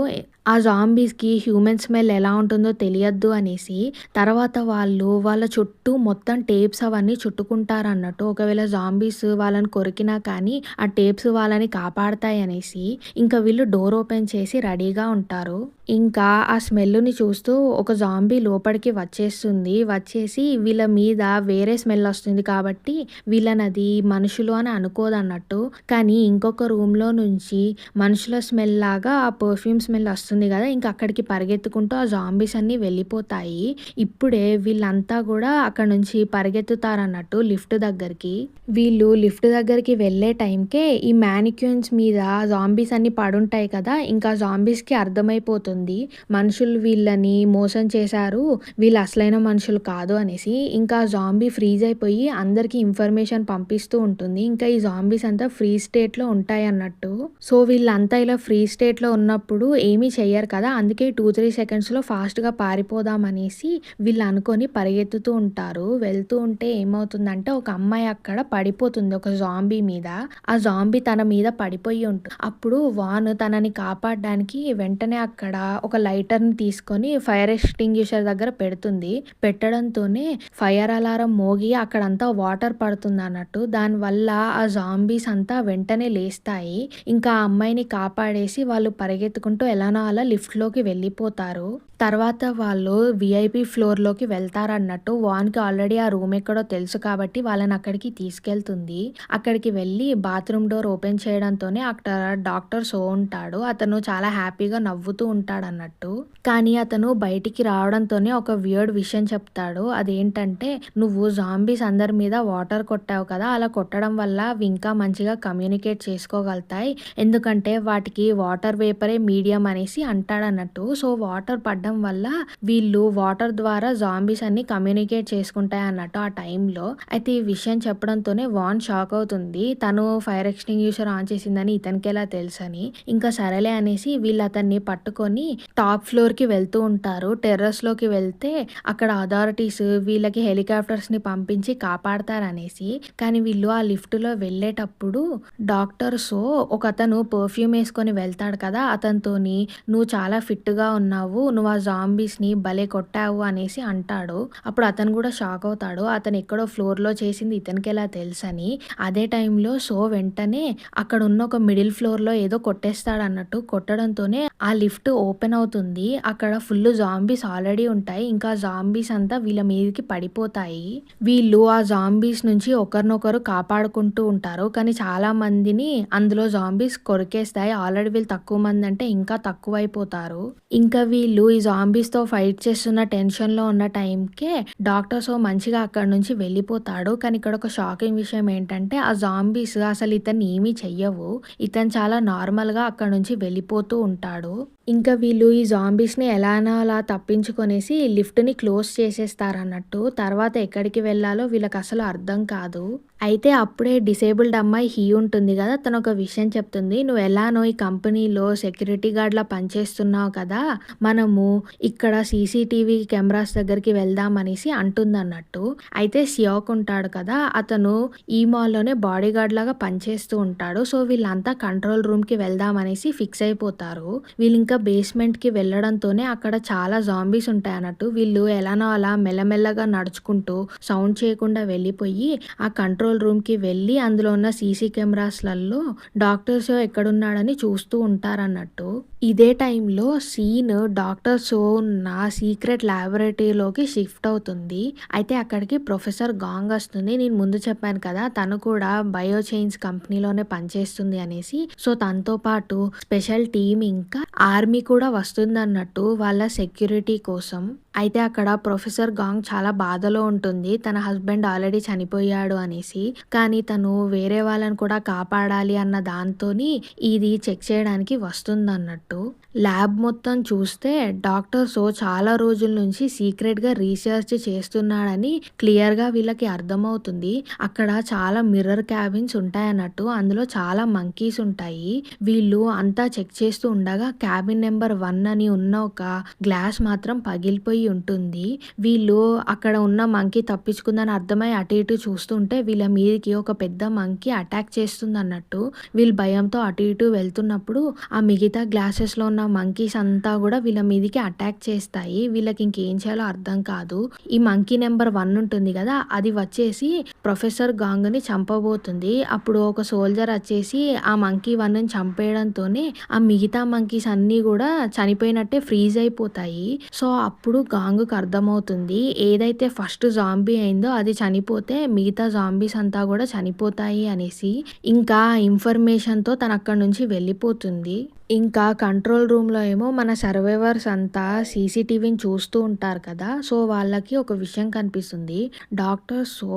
ఆ జాంబీస్‌కి హ్యూమన్ స్మెల్ ఎలా ఉంటుందో తెలియద్దు అనేసి. తర్వాత వాళ్ళ చుట్టూ మొత్తం టేప్స్ అవన్నీ చుట్టుకుంటారన్నట్టు. ఒకవేళ జాంబీస్ వాళ్ళని కొరికినా కానీ ఆ టేప్స్ వాళ్ళని కాపాడతాయి అనేసి. ఇంకా వీళ్ళు డోర్ ఓపెన్ చేసి రెడీగా ఉంటారు. ఇంకా ఆ స్మెల్‌ని చూస్తూ ఒక జాంబీ లోపలికి వచ్చేస్తుంది. వచ్చేసి వీళ్ళ మీద వేరే స్మెల్ వస్తుంది కాబట్టి వీళ్ళనది మనుషులు అని అనుకోదన్నట్టు. కానీ ఇంకొక రూమ్‌లో నుంచి మనుషుల స్మెల్ లాగా ఆ పర్ఫ్యూమ్ స్మెల్ వస్తుంది కదా! ఇంక అక్కడికి పరిగెత్తుకుంటూ ఆ జాంబీస్ అన్నీ వెళ్ళిపోతాయి. ఇప్పుడే వీళ్ళంతా కూడా అక్కడి నుంచి పరిగెత్తుతారన్నట్టు లిఫ్ట్ దగ్గరికి. వీళ్ళు లిఫ్ట్ దగ్గరికి వెళ్ళే టైంకే ఈ మానిక్యూన్స్ మీద జాంబీస్ అన్నీ పడుంటాయి కదా! ఇంకా జాంబీస్‌కి అర్థమైపోతుంది. మనుషులు వీళ్ళని మోసం చేశారు. వీళ్ళు అసలైన మనుషులు కాదు అనేసి. ఇంకా జాంబీ ఫ్రీజ్ అయిపోయి అందరికీ ఇన్ఫర్మేషన్ పంపిస్తూ ఉంటుంది. ఇంకా ఈ జాంబీస్ అంతా ఫ్రీజ్ స్టేట్‌లో ఉంటాయన్నట్టు. సో, వీళ్ళంతా ఇలా ఫ్రీజ్ స్టేట్‌లో ఉన్నప్పుడు ఏమీ చెయ్యరు కదా! అందుకే 2-3 సెకండ్స్‌లో ఫాస్ట్‌గా పారిపోదాం అనేసి వీళ్ళు అనుకోని పరిగెత్తుతూ ఉంటారు. వెళ్తూ ఉంటే ఏమవుతుందంటే ఒక అమ్మాయి అక్కడ పడిపోతుంది ఒక జాంబీ మీద. ఆ జాంబీ తన మీద పడిపోయి ఉంటుంది. అప్పుడు వాన్ తనని కాపాడడానికి వెంటనే అక్కడ ఒక లైటర్‌ని తీసుకొని ఫైర్ ఎక్స్టింగ్విషర్ దగ్గర పెడుతుంది. పెట్టడంతోనే ఫైర్ అలారం మోగి అక్కడంతా వాటర్ పడుతుందన్నట్టు. దానివల్ల ఆ జాంబీస్ అంతా వెంటనే లేస్తాయి. ఇంకా ఆ అమ్మాయిని కాపాడేసి వాళ్ళు పరిగెత్తుకుంటూ ఎలానో అలా లిఫ్ట్‌లోకి వెళ్ళిపోతారు. తర్వాత వాళ్ళు వీఐపీ ఫ్లోర్‌లోకి వెళ్తారన్నట్టు. వాన్‌కి ఆల్రెడీ ఆ రూమ్ ఎక్కడో తెలుసు కాబట్టి వాళ్ళని అక్కడికి తీసుకెళ్తుంది. అక్కడికి వెళ్ళి బాత్రూమ్ డోర్ ఓపెన్ చేయడంతోనే అక్కడ డాక్టర్ సో ఉంటాడు. అతను చాలా హ్యాపీగా నవ్వుతూ ఉంటాడన్నట్టు. కానీ అతను బయటికి రావడంతోనే ఒక వియర్డ్ విషయం చెప్తాడు. అదేంటంటే, "నువ్వు జాంబీస్ అందరి మీద వాటర్ కొట్టావు కదా! అలా కొట్టడం వల్ల అవి ఇంకా మంచిగా కమ్యూనికేట్ చేసుకోగలుగుతాయి. ఎందుకంటే వాటికి వాటర్ వేపరే మీడియం" అనేసి అంటాడన్నట్టు. సో, వాటర్ పడడం వల్ల వీళ్ళు వాటర్ ద్వారా జాంబీస్ అన్నీ కమ్యూనికేట్ చేసుకుంటాయన్నట్టు ఆ టైంలో. అయితే ఈ విషయం చెప్పడంతోనే వాన్ షాక్ అవుతుంది. తను ఫైర్ ఎక్స్‌టింగ్విషర్ ఆన్ చేసిందని ఇతనికెలా తెలుసని. ఇంకా సరేలే అనేసి వీళ్ళు అతన్ని పట్టుకొని టాప్ ఫ్లోర్‌కి వెళ్తూ ఉంటారు. టెర్రస్‌లోకి వెళ్తే అక్కడ అథారిటీస్ వీళ్ళకి హెలికాప్టర్స్‌ని పంపించి కాపాడతారనేసి. కానీ వీళ్ళు ఆ లిఫ్ట్‌లో వెళ్ళేటప్పుడు డాక్టర్ సో ఒకతను పర్ఫ్యూమ్ ఏసుకొని వెళ్తాడు కదా! అతనితోని "నువ్వు చాలా ఫిట్‌గా ఉన్నావు. నువ్వు ఆ జాంబీస్‌ని భలే కొట్టావు" అనేసి అంటాడు. అప్పుడు అతను కూడా షాక్ అవుతాడు. అతను ఎక్కడో ఫ్లోర్‌లో చేసింది ఇతనికెలా తెలుసని. అదే టైంలో సో వెంటనే అక్కడున్న ఒక మిడిల్ ఫ్లోర్‌లో ఏదో కొట్టేస్తాడన్నట్టు. కొట్టడంతోనే ఆ లిఫ్ట్ ఓపెన్ అవుతుంది. అక్కడ ఫుల్లు జాంబీస్ ఆల్రెడీ ఉంటాయి. ఇంకా జాంబీస్ అంతా వీళ్ళ మీదకి పడిపోతాయి. వీళ్ళు ఆ జాంబీస్ నుంచి ఒకరినొకరు కాపాడుకుంటూ ఉంటారు. కానీ చాలా మందిని అందులో జాంబీస్ కొరికేస్తాయి. ఆల్రెడీ వీళ్ళు తక్కువ మంది అంటే ఇంకా తక్కువైపోతారు. ఇంకా వీళ్ళు ఈ జాంబీస్‌తో ఫైట్ చేస్తున్న టెన్షన్‌లో ఉన్న టైంకే డాక్టర్ సో మంచిగా అక్కడి నుంచి వెళ్ళిపోతాడు. కానీ ఇక్కడ ఒక షాకింగ్ విషయం ఏంటంటే ఆ జాంబీస్ అసలు ఇతన్ని ఏమీ చెయ్యవు. ఇతను చాలా నార్మల్‌గా అక్కడి నుంచి వెళ్ళిపోతూ ఉంటాడు. ఇంకా వీళ్ళు ఈ జాంబీస్‌ని ఎలానో అలా తప్పించుకొనేసి లిఫ్ట్‌ని క్లోజ్ చేసేస్తారన్నట్టు. తర్వాత ఎక్కడికి వెళ్ళాలో వీళ్ళకసలు అర్థం కాదు. అయితే అప్పుడే డిసేబుల్డ్ అమ్మాయి హీ ఉంటుంది గదా! తనొక విషయం చెప్తుంది. "నువ్వు ఎలానో ఈ కంపెనీలో సెక్యూరిటీ గార్డ్‌లా పనిచేస్తున్నావు కదా! మనము ఇక్కడ సీసీటీవీ కెమెరాస్ దగ్గరికి వెళ్దాం" అనేసి అంటుందన్నట్టు. అయితే సియాక్ ఉంటాడు కదా! అతను ఈ మాల్‌లోనే బాడీగార్డ్ లాగా పనిచేస్తూ ఉంటాడు. సో, వీళ్ళంతా కంట్రోల్ రూమ్‌కి వెళ్దాం అనేసి ఫిక్స్ అయిపోతారు. వీళ్ళింకా బేస్‌మెంట్‌కి వెళ్ళడంతోనే అక్కడ చాలా జాంబీస్ ఉంటాయన్నట్టు. వీళ్ళు ఎలానో అలా మెల్లమెల్లగా నడుచుకుంటూ సౌండ్ చేయకుండా వెళ్ళిపోయి ఆ కంట్రోల్ రూమ్‌కి వెళ్ళి అందులో ఉన్న సీసీ కెమెరాస్‌లలో డాక్టర్ సో ఎక్కడున్నాడని చూస్తూ ఉంటారన్నట్టు. ఇదే టైంలో సీన్ డాక్టర్ సో ఉన్న సీక్రెట్ ల్యాబొరేటరీలోకి షిఫ్ట్ అవుతుంది. అయితే అక్కడికి ప్రొఫెసర్ గాంగ్ వస్తుంది. నేను ముందు చెప్పాను కదా! తను కూడా బయోచైన్స్ కంపెనీలోనే పనిచేస్తుంది అనేసి. సో, తనతో పాటు స్పెషల్ టీమ్ ఇంకా ఆర్మీ కూడా వస్తుందన్నట్టు వాళ్ళ సెక్యూరిటీ కోసం. అయితే అక్కడ ప్రొఫెసర్ గాంగ్ చాలా బాధలో ఉంటుంది. తన హస్బెండ్ ఆల్రెడీ చనిపోయాడు అనేసి. కానీ తను వేరే వాళ్ళని కూడా కాపాడాలి అన్న దాంతోని ఇది చెక్ చేయడానికి వస్తుందన్నట్టు. ల్యాబ్ మొత్తం చూస్తే డాక్టర్ సో చాలా రోజుల నుంచి సీక్రెట్‌గా రీసెర్చ్ చేస్తున్నాడని క్లియర్‌గా వీళ్ళకి అర్థమవుతుంది. అక్కడ చాలా మిర్రర్ క్యాబిన్స్ ఉంటాయన్నట్టు. అందులో చాలా మంకీస్ ఉంటాయి. వీళ్ళు అంతా చెక్ చేస్తూ ఉండగా క్యాబిన్ నెంబర్ 1 అని ఉన్న ఒక గ్లాస్ మాత్రం పగిలిపోయి ఉంటుంది. వీళ్ళు అక్కడ ఉన్న మంకీ తప్పించుకుందని అర్థమై అటు ఇటు చూస్తుంటే వీళ్ళ మీదకి ఒక పెద్ద మంకీ అటాక్ చేస్తుందన్నట్టు. వీళ్ళు భయంతో అటు ఇటు వెళ్తున్నప్పుడు ఆ మిగతా గ్లాసెస్‌లో ఉన్న మంకీస్ అంతా కూడా వీళ్ళ మీదకి అటాక్ చేస్తాయి. వీళ్ళకి ఇంకేం చేయాలో అర్థం కాదు. ఈ మంకీ నెంబర్ 1 ఉంటుంది కదా! అది వచ్చేసి ప్రొఫెసర్ గాంగ్‌ని చంపబోతుంది. అప్పుడు ఒక సోల్జర్ వచ్చేసి ఆ మంకీ 1ని చంపేయడంతోనే ఆ మిగతా మంకీస్ అన్నీ కూడా చనిపోయినట్టే ఫ్రీజ్ అయిపోతాయి. సో, అప్పుడు గాంగ్‌కి అర్థమవుతుంది. ఏదైతే ఫస్ట్ జాంబీ అయిందో అది చనిపోతే మిగతా జాంబీస్ అంతా కూడా చనిపోతాయి అనేసి. ఇంకా ఇన్ఫర్మేషన్‌తో తను అక్కడి నుంచి వెళ్ళిపోతుంది. ఇంకా కంట్రోల్ రూమ్‌లో ఏమో మన సర్వైవర్స్ అంతా సీసీటీవీని చూస్తూ ఉంటారు కదా! సో, వాళ్ళకి ఒక విషయం కనిపిస్తుంది. డాక్టర్ సో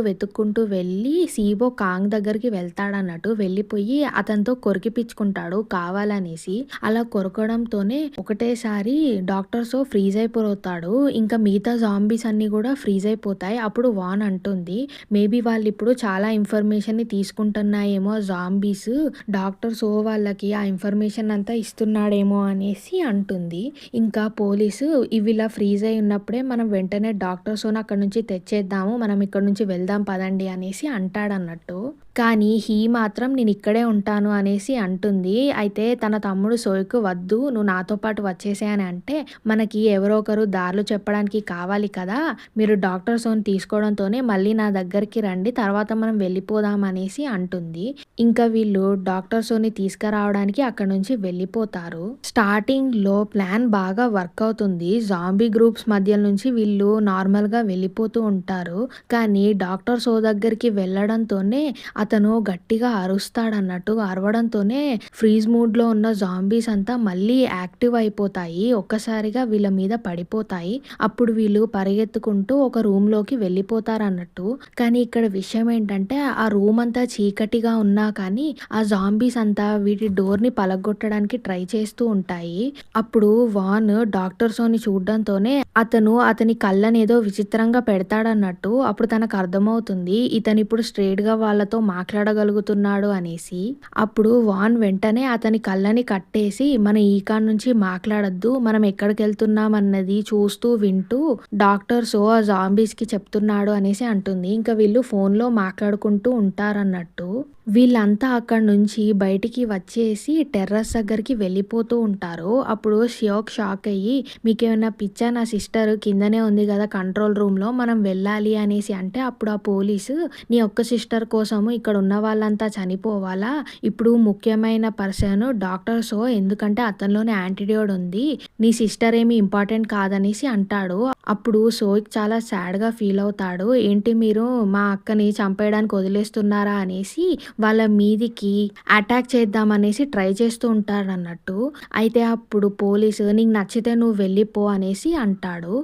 వెతుక్కుంటూ వెళ్ళి సీబో కాంగ్ దగ్గరికి వెళ్తాడన్నట్టు. వెళ్ళిపోయి అతనితో కొరికిపిచ్చుకుంటాడు కావాలనేసి. అలా కొరకడంతోనే ఒకటేసారి డాక్టర్ సో ఫ్రీజ్ అయిపోతాడు. ఇంకా మిగతా జాంబీస్ అన్నీ కూడా ఫ్రీజ్ అయిపోతాయి. అప్పుడు వాన్ అంటుంది, మేబీ వాళ్ళిప్పుడు చాలా ఇన్ఫర్మేషన్‌ని తీసుకుంటున్నాయేమో జాంబీస్. డాక్టర్ సో వాళ్ళకి ఆ ఇన్ఫర్మేషన్ అంతా ఇస్తున్నాడేమో అనేసి అంటుంది. ఇంకా పోలీసు ఇవిలా ఫ్రీజ్ అయి ఉన్నప్పుడే మనం వెంటనే డాక్టర్ సోని అక్కడి నుంచి తెచ్చేద్దాము. మనం ఇక్కడి నుంచి వెళ్దాం పదండి అనేసి అంటాడన్నట్టు. కానీ హీ మాత్రం నేనిక్కడే ఉంటాను అనేసి అంటుంది. అయితే తన తమ్ముడు సోయ్‌కు వద్దు నువ్వు నాతో పాటు వచ్చేసేయ్ అని అంటే, మనకి ఎవరో ఒకరు దారులు చెప్పడానికి కావాలి కదా! మీరు డాక్టర్ సోని తీసుకోవడంతోనే మళ్ళీ నా దగ్గరికి రండి తర్వాత మనం వెళ్ళిపోదాం అనేసి అంటుంది. ఇంకా వీళ్ళు డాక్టర్ సోని తీసుకురావడానికి అక్కడి నుంచి వెళ్ళిపోతారు. స్టార్టింగ్‌లో ప్లాన్ బాగా వర్క్ అవుతుంది. జాంబీ గ్రూప్స్ మధ్య నుంచి వీళ్ళు నార్మల్‌గా వెళ్ళిపోతూ ఉంటారు. కానీ డాక్టర్ సో దగ్గరికి వెళ్ళడంతోనే అతను గట్టిగా అరుస్తాడన్నట్టు. అరవడంతోనే ఫ్రీజ్ మూడ్‌లో ఉన్న జాంబీస్ అంతా మళ్ళీ యాక్టివ్ అయిపోతాయి. ఒక్కసారిగా వీళ్ళ మీద పడిపోతాయి. అప్పుడు వీళ్ళు పరిగెత్తుకుంటూ ఒక రూమ్‌లోకి వెళ్ళిపోతారన్నట్టు. కానీ ఇక్కడ విషయం ఏంటంటే ఆ రూమ్ అంతా చీకటిగా ఉన్నా కానీ ఆ జాంబీస్ అంతా వీటి డోర్‌ని పలగ్గొట్టడానికి ట్రై చేస్తూ ఉంటాయి. అప్పుడు వాన్ డాక్టర్ సోని చూడడంతోనే అతని కళ్ళనేదో విచిత్రంగా పెడతాడన్నట్టు. అప్పుడు తనకు అర్థమవుతుంది ఇతనిప్పుడు స్ట్రెయిట్‌గా వాళ్ళతో మాట్లాడగలుగుతున్నాడు అనేసి. అప్పుడు వాన్ వెంటనే అతని కళ్ళని కట్టేసి మనం ఈ కాడ నుంచి మాట్లాడొద్దు. మనం ఎక్కడికెళ్తున్నాం అన్నది చూస్తూ వింటూ డాక్టర్ సో ఆ జాంబీస్‌కి చెప్తున్నాడు అనేసి అంటుంది. ఇంకా వీళ్ళు ఫోన్‌లో మాట్లాడుకుంటూ ఉంటారన్నట్టు. వీళ్ళంతా అక్కడి నుంచి బయటికి వచ్చేసి టెర్రస్ దగ్గరికి వెళ్ళిపోతూ ఉంటారు. అప్పుడు షియోక్ షాక్ అయ్యి మీకేమైనా పిచ్చా నా సిస్టర్ కిందనే ఉంది కదా కంట్రోల్ రూమ్‌లో మనం వెళ్ళాలి అనేసి అంటే అప్పుడు ఆ పోలీసు నీ ఒక్క సిస్టర్ కోసము ఇక్కడ ఉన్న వాళ్ళంతా చనిపోవాలా? ఇప్పుడు ముఖ్యమైన పర్సన్ డాక్టర్ సో ఎందుకంటే అతనిలోనే యాంటీడోట్ ఉంది. నీ సిస్టర్ ఏమి ఇంపార్టెంట్ కాదనేసి అంటాడు. అప్పుడు సోయిక్ చాలా సాడ్‌గా ఫీల్ అవుతాడు. ఏంటి మీరు మా అక్కని చంపేయడానికి వదిలేస్తున్నారా అనేసి వాళ్ళ మీదికి అటాక్ చేద్దామనేసి ట్రై చేస్తూ ఉంటారన్నట్టు. అయితే అప్పుడు పోలీసు నీకు నచ్చితే నువ్వు వెళ్ళిపో అనేసి అంటాడు.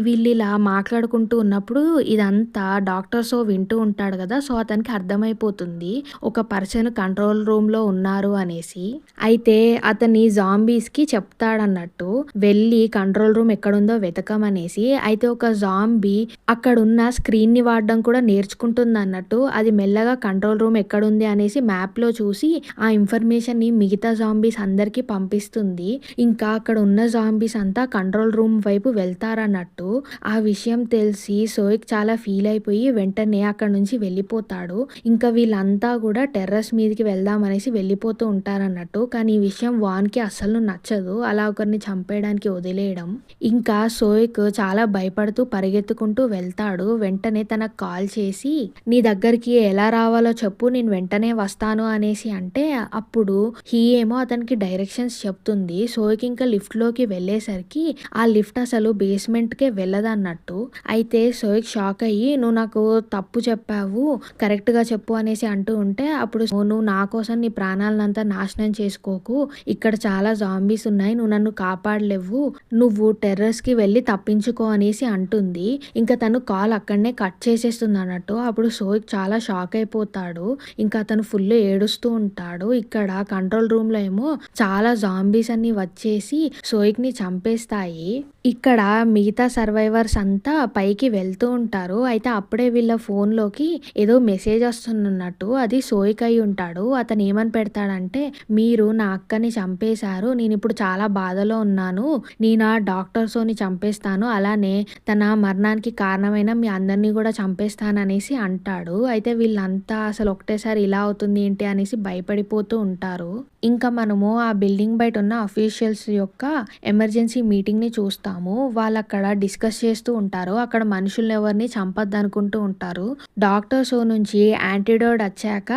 వీళ్ళిలా మాట్లాడుకుంటూ ఉన్నప్పుడు ఇదంతా డాక్టర్ సో వింటూ ఉంటాడు కదా! సో అతనికి అర్థమైపోతుంది ఒక పర్సన్ కంట్రోల్ రూమ్‌లో ఉన్నారు అనేసి. అయితే అతని జాంబీస్‌కి చెప్తాడన్నట్టు వెళ్ళి కంట్రోల్ రూమ్ ఎక్కడుందో వెతకమనేసి. అయితే ఒక జాంబీ అక్కడున్న స్క్రీన్‌ని వాడడం కూడా నేర్చుకుంటుందన్నట్టు. అది మెల్లగా కంట్రోల్ రూమ్ ఎక్కడుంది అనేసి మ్యాప్‌లో చూసి ఆ ఇన్ఫర్మేషన్‌ని మిగతా జాంబీస్ అందరికి పంపిస్తుంది. ఇంకా అక్కడ ఉన్న జాంబీస్ అంతా కంట్రోల్ రూమ్ వైపు వెళ్తారన్నట్టు. ఆ విషయం తెలిసి సోయిక్ చాలా ఫీల్ అయిపోయి వెంటనే అక్కడి నుంచి వెళ్ళిపోతాడు. ఇంకా వీళ్ళంతా కూడా టెర్రస్ మీదకి వెళ్దాం అనేసి వెళ్ళిపోతూ ఉంటారన్నట్టు. కానీ ఈ విషయం వాన్‌కి అస్సలు నచ్చదు. అలా ఒకరిని చంపేయడానికి వదిలేయడం. ఇంకా సోయిక్ చాలా భయపడుతూ పరిగెత్తుకుంటూ వెళ్తాడు. వెంటనే తనకు కాల్ చేసి నీ దగ్గరికి ఎలా రావాలో చెప్పు నేను వెంటనే వస్తాను అనేసి అంటే అప్పుడు హీ ఏమో అతనికి డైరెక్షన్స్ చెప్తుంది. సోయిక్ ఇంకా లిఫ్ట్‌లోకి వెళ్ళేసరికి ఆ లిఫ్ట్ అసలు బేస్‌మెంట్‌కే వెళ్ళదన్నట్టు. అయితే సోయిక్ షాక్ అయ్యి నువ్వు నాకు తప్పు చెప్పావు. కరెక్ట్‌గా చెప్పు అనేసి అంటూ ఉంటే అప్పుడు నువ్వు నా కోసం నీ ప్రాణాలనంతా నాశనం చేసుకోకు. ఇక్కడ చాలా జాంబీస్ ఉన్నాయి. నువ్వు నన్ను కాపాడలేవు. నువ్వు టెర్రస్‌కి వెళ్ళి తప్పించుకో అనేసి అంటుంది. ఇంకా తను కాల్ అక్కడనే కట్ చేసేస్తుందన్నట్టు. అప్పుడు సోయిక్ చాలా షాక్ అయిపోతాడు. ఇంకా అతను ఫుల్ ఏడుస్తూ ఉంటాడు. ఇక్కడ కంట్రోల్ రూమ్‌లో ఏమో చాలా జాంబీస్ అన్ని వచ్చేసి సోయిక్‌ని చంపేస్తాయి. ఇక్కడ మిగతా సర్వైవర్స్ అంతా పైకి వెళ్తూ ఉంటారు. అయితే అప్పుడే వీళ్ళ ఫోన్‌లోకి ఏదో మెసేజ్ వస్తున్నట్టు. అది సోయిక్ అయి ఉంటాడు. అతను ఏమని పెడతాడంటే మీరు నా అక్కని చంపేశారు. నేనిప్పుడు చాలా బాధలో ఉన్నాను. నేను ఆ డాక్టర్ సోని చంపేస్తాను. అలానే తన మరణానికి కారణమైన మీ అందరిని కూడా చంపేస్తాననేసి అంటాడు. అయితే వీళ్ళంతా అసలు ఒకటేసారి ఇలా అవుతుంది ఏంటి అనేసి భయపడిపోతూ ఉంటారు. ఇంకా మనము ఆ బిల్డింగ్ బయట ఉన్న అఫీషియల్స్ యొక్క ఎమర్జెన్సీ మీటింగ్‌ని చూస్తాము. వాళ్ళక్కడ డిస్కస్ చేస్తూ ఉంటారు. అక్కడ మనుషుల్ని ఎవరిని చంపొద్దనుకుంటూ ఉంటారు. డాక్టర్ సో నుంచి యాంటీడోట్ వచ్చాక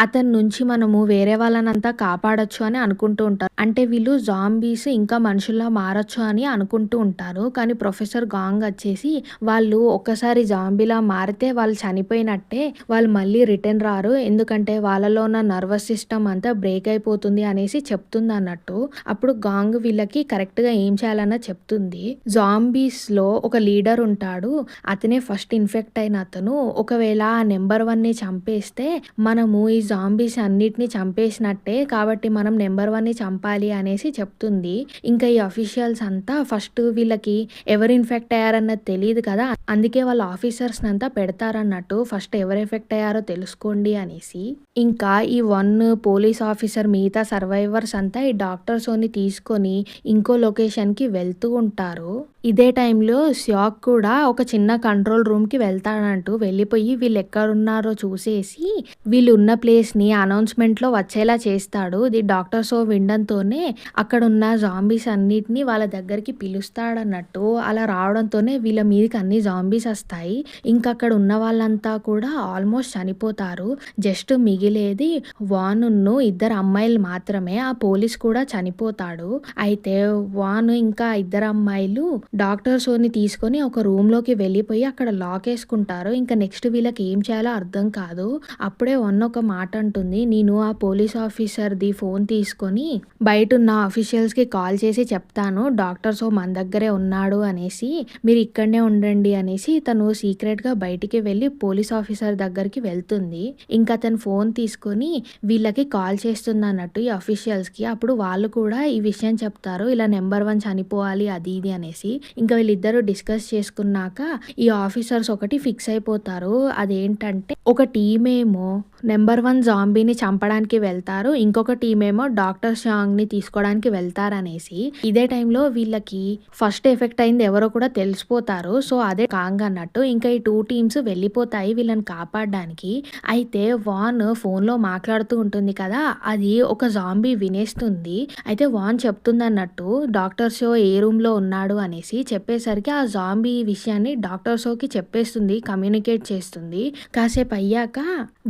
అతని నుంచి మనము వేరే వాళ్ళనంతా కాపాడొచ్చు అని అనుకుంటూ ఉంటారు. అంటే వీళ్ళు జాంబీస్ ఇంకా మనుషుల్లా మారొచ్చు అని అనుకుంటూ ఉంటారు. కానీ ప్రొఫెసర్ గాంగ్ వచ్చేసి వాళ్ళు ఒక్కసారి జాంబీలా మారితే వాళ్ళు చనిపోయినట్టే. వాళ్ళు మళ్ళీ రిటర్న్ రారు. ఎందుకంటే వాళ్ళలో ఉన్న నర్వస్ సిస్టమ్ అంతా బ్రేక్ అయిపోతుంది అనేసి చెప్తుందన్నట్టు. అప్పుడు గాంగ్ వీళ్ళకి కరెక్ట్‌గా ఏం చేయాలన్నా చెప్తుంది. జాంబీస్‌లో ఒక లీడర్ ఉంటాడు. అతనే ఫస్ట్ ఇన్ఫెక్ట్ అయిన అతను. ఒకవేళ ఆ నంబర్ 1ని చంపేస్తే మనము ఈ జాంబీస్ అన్నిటిని చంపేసినట్టే. కాబట్టి మనం నంబర్ 1ని చంపాలి అనేసి చెప్తుంది. ఇంకా ఈ అఫీషియల్స్ అంతా ఫస్ట్ వీళ్ళకి ఎవరు ఇన్ఫెక్ట్ అయ్యారన్నది తెలీదు కదా! అందుకే వాళ్ళ ఆఫీసర్స్‌నంతా పెడతారన్నట్టు. ఫస్ట్ ఎవరు ఎఫెక్ట్ అయ్యారో తెలుసుకోండి అనేసి. ఇంకా ఈ 1 పోలీస్ ఆఫీసర్ మిగతా సర్వైవర్స్ అంతా ఈ డాక్టర్ షోని తీసుకొని ఇంకో లొకేషన్‌కి వెళ్తూ ఉంటారు. ఇదే టైంలో షాక్ కూడా ఒక చిన్న కంట్రోల్ రూమ్‌కి వెళ్తాడంటూ వెళ్ళిపోయి వీళ్ళెక్కడున్నారో చూసేసి వీళ్ళున్న ప్లేస్‌ని అనౌన్స్‌మెంట్‌లో వచ్చేలా చేస్తాడు. ఇది డాక్టర్ షో వినడంతోనే అక్కడున్న జాంబీస్ అన్నిటిని వాళ్ళ దగ్గరికి పిలుస్తాడన్నట్టు. అలా రావడంతోనే వీళ్ళ మీదకి అన్ని జాంబీస్ వస్తాయి. ఇంకక్కడ ఉన్న వాళ్ళంతా కూడా ఆల్మోస్ట్ చనిపోతారు. జస్ట్ మిగిలేది వానును ఇద్దరు అమ్మాయిలు మాత్రమే. ఆ పోలీస్ కూడా చనిపోతాడు. అయితే వాను ఇంకా ఇద్దరు అమ్మాయిలు డాక్టర్ షోని తీసుకొని ఒక రూమ్‌లోకి వెళ్ళిపోయి అక్కడ లాకేసుకుంటారు. ఇంకా నెక్స్ట్ వీళ్ళకి ఏం చేయాలో అర్థం కాదు. అప్పుడే వన్ ఒక మాట అంటుంది. నేను ఆ పోలీస్ ఆఫీసర్‌ది ఫోన్ తీసుకొని బయటున్న ఆఫీషియల్స్‌కి కాల్ చేసి చెప్తాను. డాక్టర్ షో మన దగ్గరే ఉన్నాడు అనేసి. మీరు ఇక్కడనే ఉండండి అనేసి తను సీక్రెట్‌గా బయటికి వెళ్ళి పోలీస్ ఆఫీసర్ దగ్గరికి వెళ్తుంది. ఇంకా తను ఫోన్ తీసుకొని వీళ్ళకి కాల్ చేస్తుందన్నట్టు ఈ ఆఫీషియల్స్‌కి. అప్పుడు వాళ్ళు కూడా ఈ విషయం చెప్తారు. ఇలా నంబర్ 1 చనిపోవాలి అది ఇది అనేసి. ఇంకా వీళ్ళిద్దరూ డిస్కస్ చేసుకున్నాక ఈ ఆఫీసర్స్ ఒకటి ఫిక్స్ అయిపోతారు. అదేంటంటే ఒక టీమేమో నంబర్ 1 జాంబీని చంపడానికి వెళ్తారు. ఇంకొక టీమేమో డాక్టర్ షాంగ్‌ని తీసుకోవడానికి వెళ్తారనేసి. ఇదే టైంలో వీళ్ళకి ఫస్ట్ ఎఫెక్ట్ అయింది ఎవరో కూడా తెలిసిపోతారు. సో అదే కాంగ్ అన్నట్టు. ఇంకా ఈ 2 టీమ్స్ వెళ్ళిపోతాయి వీళ్ళని కాపాడడానికి. అయితే వాన్ ఫోన్‌లో మాట్లాడుతూ ఉంటుంది కదా! అది ఒక జాంబీ వినేస్తుంది. అయితే వాన్ చెప్తుందన్నట్టు డాక్టర్ షో ఏ రూమ్‌లో ఉన్నాడు అనేసి. చెప్పేసరికి ఆ జాంబీ విషయాన్ని డాక్టర్ షోకి చెప్పేస్తుంది. కమ్యూనికేట్ చేస్తుంది. కాసేపు అయ్యాక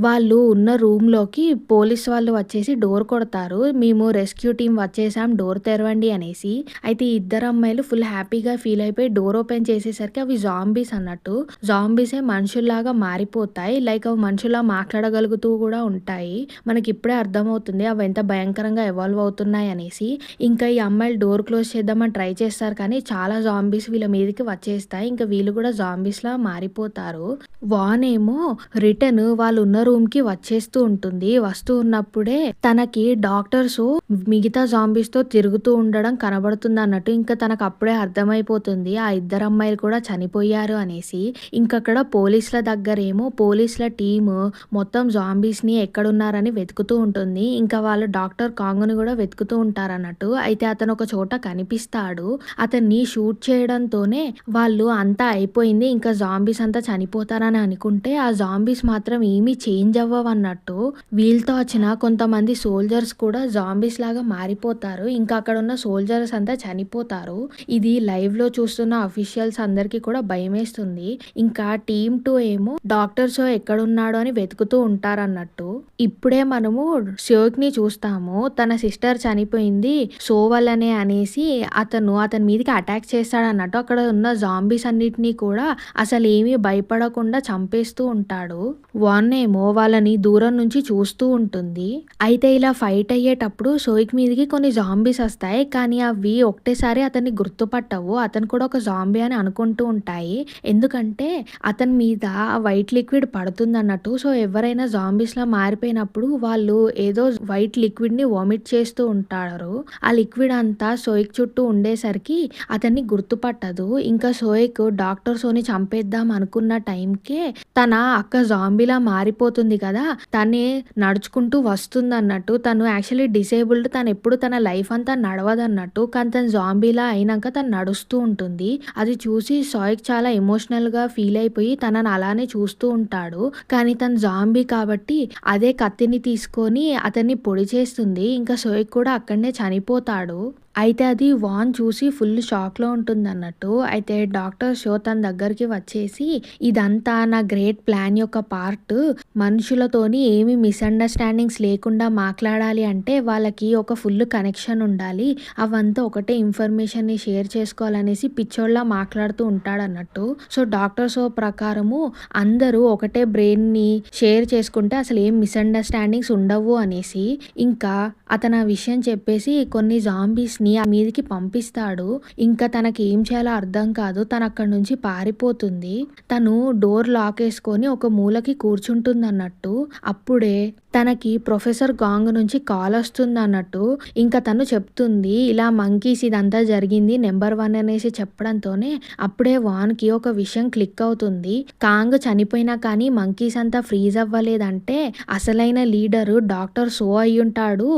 వాళ్ళు ఉన్న రూమ్‌లోకి పోలీస్ వాళ్ళు వచ్చేసి డోర్ కొడతారు. మేము రెస్క్యూ టీమ్ వచ్చేసాం డోర్ తెరవండి అనేసి. అయితే ఈ ఇద్దరు అమ్మాయిలు ఫుల్ హ్యాపీగా ఫీల్ అయిపోయి డోర్ ఓపెన్ చేసేసరికి అవి జాంబీస్ అన్నట్టు. జాంబీసే మనుషుల్లాగా మారిపోతాయి. లైక్ అవి మనుషుల్లా మాట్లాడగలుగుతూ కూడా ఉంటాయి. మనకి ఇప్పుడే అర్థమవుతుంది అవి ఎంత భయంకరంగా ఎవాల్వ్ అవుతున్నాయి అనేసి. ఇంకా ఈ అమ్మాయిలు డోర్ క్లోజ్ చేద్దామని ట్రై చేస్తారు కానీ చాలా జాంబీస్ వీళ్ళ మీదకి వచ్చేస్తాయి. ఇంకా వీళ్ళు కూడా జాంబీస్‌లా మారిపోతారు. వాన్ ఏమో రిటర్న్ వాళ్ళు ఉన్న రూమ్‌కి వచ్చేస్తూ ఉంటుంది. వస్తూ ఉన్నప్పుడే తనకి డాక్టర్స్ మిగతా జాంబీస్‌తో తిరుగుతూ ఉండడం కనబడుతుందన్నట్టు. ఇంకా తనకు అప్పుడే అర్థమైపోతుంది ఆ ఇద్దరు అమ్మాయిలు కూడా చనిపోయారు అనేసి. ఇంకక్కడ పోలీసుల దగ్గరేమో పోలీసుల టీము మొత్తం జాంబీస్‌ని ఎక్కడున్నారని వెతుకుతూ ఉంటుంది. ఇంకా వాళ్ళు డాక్టర్ కాంగ్‌ని కూడా వెతుకుతూ ఉంటారన్నట్టు. అయితే అతను ఒక చోట కనిపిస్తాడు. అతన్ని షూట్ చేయడంతోనే వాళ్ళు అంతా అయిపోయింది. ఇంకా జాంబీస్ అంతా చనిపోతారని అనుకుంటే ఆ జాంబీస్ మాత్రం ఏమీ చేంజ్ అవ్వవన్నట్టు. వీళ్ళతో వచ్చిన కొంతమంది సోల్జర్స్ కూడా జాంబీస్ లాగా మారిపోతారు. ఇంకా అక్కడ ఉన్న సోల్జర్స్ అంతా చనిపోతారు. ఇది లైవ్‌లో చూస్తున్న అఫీషియల్స్ అందరికీ కూడా భయమేస్తుంది. ఇంకా టీమ్ 2 ఏమో డాక్టర్ షో ఎక్కడున్నాడో అని వెతుకుతూ ఉంటారన్నట్టు. ఇప్పుడే మనము షోక్‌ని చూస్తాము. తన సిస్టర్ చనిపోయింది షో వల్లనే అనేసి అతని మీదకి అటాక్ చేస్తాడన్నట్టు. అక్కడ ఉన్న జాంబీస్ అన్నిటిని కూడా అసలు ఏమీ భయపడకుండా చంపేస్తూ ఉంటాడు. వాన్ ఏమో వాళ్ళని దూరం నుంచి చూస్తూ ఉంటుంది. అయితే ఇలా ఫైట్ అయ్యేటప్పుడు షోయిక్ మీదకి కొన్ని జాంబీస్ వస్తాయి. కానీ అవి ఒకటేసారి అతన్ని గుర్తుపట్టవు. అతను కూడా ఒక జాంబీ అని అనుకుంటూ ఉంటాయి. ఎందుకంటే అతని మీద వైట్ లిక్విడ్ పడుతుందన్నట్టు. సో ఎవరైనా జాంబీస్‌లా మారిపోయినప్పుడు వాళ్ళు ఏదో వైట్ లిక్విడ్‌ని వామిట్ చేస్తూ ఉంటారు. ఆ లిక్విడ్ అంతా షోయిక్ చుట్టూ ఉండేసరికి అతన్ని గుర్తుపట్టదు. ఇంకా షోయిక్ డాక్టర్ షోని చంపేద్దాం అనుకున్న టైంకే తన అక్క జాంబీలా మారిపోతుంది కదా! తనే నడుచుకుంటూ వస్తుందన్నట్టు. తను యాక్చువల్లీ డిసేబుల్డ్. తనెప్పుడు తన లైఫ్ అంతా నడవదన్నట్టు. కానీ తను జాంబీలా అయినాక తను నడుస్తూ ఉంటుంది. అది చూసి షోయిక్ చాలా ఎమోషనల్‌గా ఫీల్ అయిపోయి తనని అలానే చూస్తూ ఉంటాడు. కానీ తను జాంబీ కాబట్టి అదే కత్తిని తీసుకొని అతన్ని పొడి చేస్తుంది. ఇంకా షోయిక్ కూడా అక్కడనే చనిపోతాడు. అయితే అది వాన్ చూసి ఫుల్ షాక్‌లో ఉంటుందన్నట్టు. అయితే డాక్టర్ షో తన దగ్గరికి వచ్చేసి ఇదంతా నా గ్రేట్ ప్లాన్ యొక్క పార్ట్. మనుషులతోని ఏమి మిస్‌అండర్‌స్టాండింగ్స్ లేకుండా మాట్లాడాలి అంటే వాళ్ళకి ఒక ఫుల్ కనెక్షన్ ఉండాలి. అవంతా ఒకటే ఇన్ఫర్మేషన్‌ని షేర్ చేసుకోవాలనేసి పిచ్చోడిలా మాట్లాడుతూ ఉంటాడన్నట్టు. సో డాక్టర్ షో ప్రకారము అందరూ ఒకటే బ్రెయిన్‌ని షేర్ చేసుకుంటే అసలు ఏం మిస్‌అండర్‌స్టాండింగ్స్ ఉండవు అనేసి. ఇంకా అతను ఆ విషయం చెప్పేసి కొన్ని జాంబీస్‌ని ని ఆ మీదకి పంపిస్తాడు. ఇంకా తనకేం చేయాలో అర్థం కాదు. తనక్కడి నుంచి పారిపోతుంది. తను డోర్ లాకేసుకొని ఒక మూలకి కూర్చుంటుందన్నట్టు. అప్పుడే తనకి ప్రొఫెసర్ గాంగ్ నుంచి కాలొస్తుందన్నట్టు. ఇంకా తను చెప్తుంది, ఇలా మంకీస్ ఇదంతా జరిగింది నంబర్ 1 అనేసి చెప్పడంతోనే అప్పుడే వాన్‌కి ఒక విషయం క్లిక్ అవుతుంది. కాంగ్ చనిపోయినా కానీ మంకీస్ అంతా ఫ్రీజ్ అవ్వలేదంటే అసలైన లీడరు డాక్టర్ సో అయ్యుంటాడు.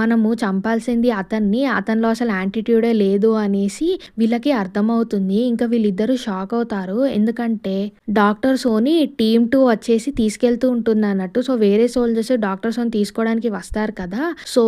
మనము చంపాల్సింది అతన్ని. అతనిలో అసలు యాంటిట్యూడే లేదు అనేసి వీళ్ళకి అర్థమవుతుంది. ఇంకా వీళ్ళిద్దరూ షాక్ అవుతారు. ఎందుకంటే డాక్టర్ సోని టీమ్ 2 వచ్చేసి తీసుకెళ్తూ ఉంటుందన్నట్టు. సో వేరే సోల్జర్స్ డాక్టర్ సోని తీసుకోవడానికి వస్తారు కదా! సో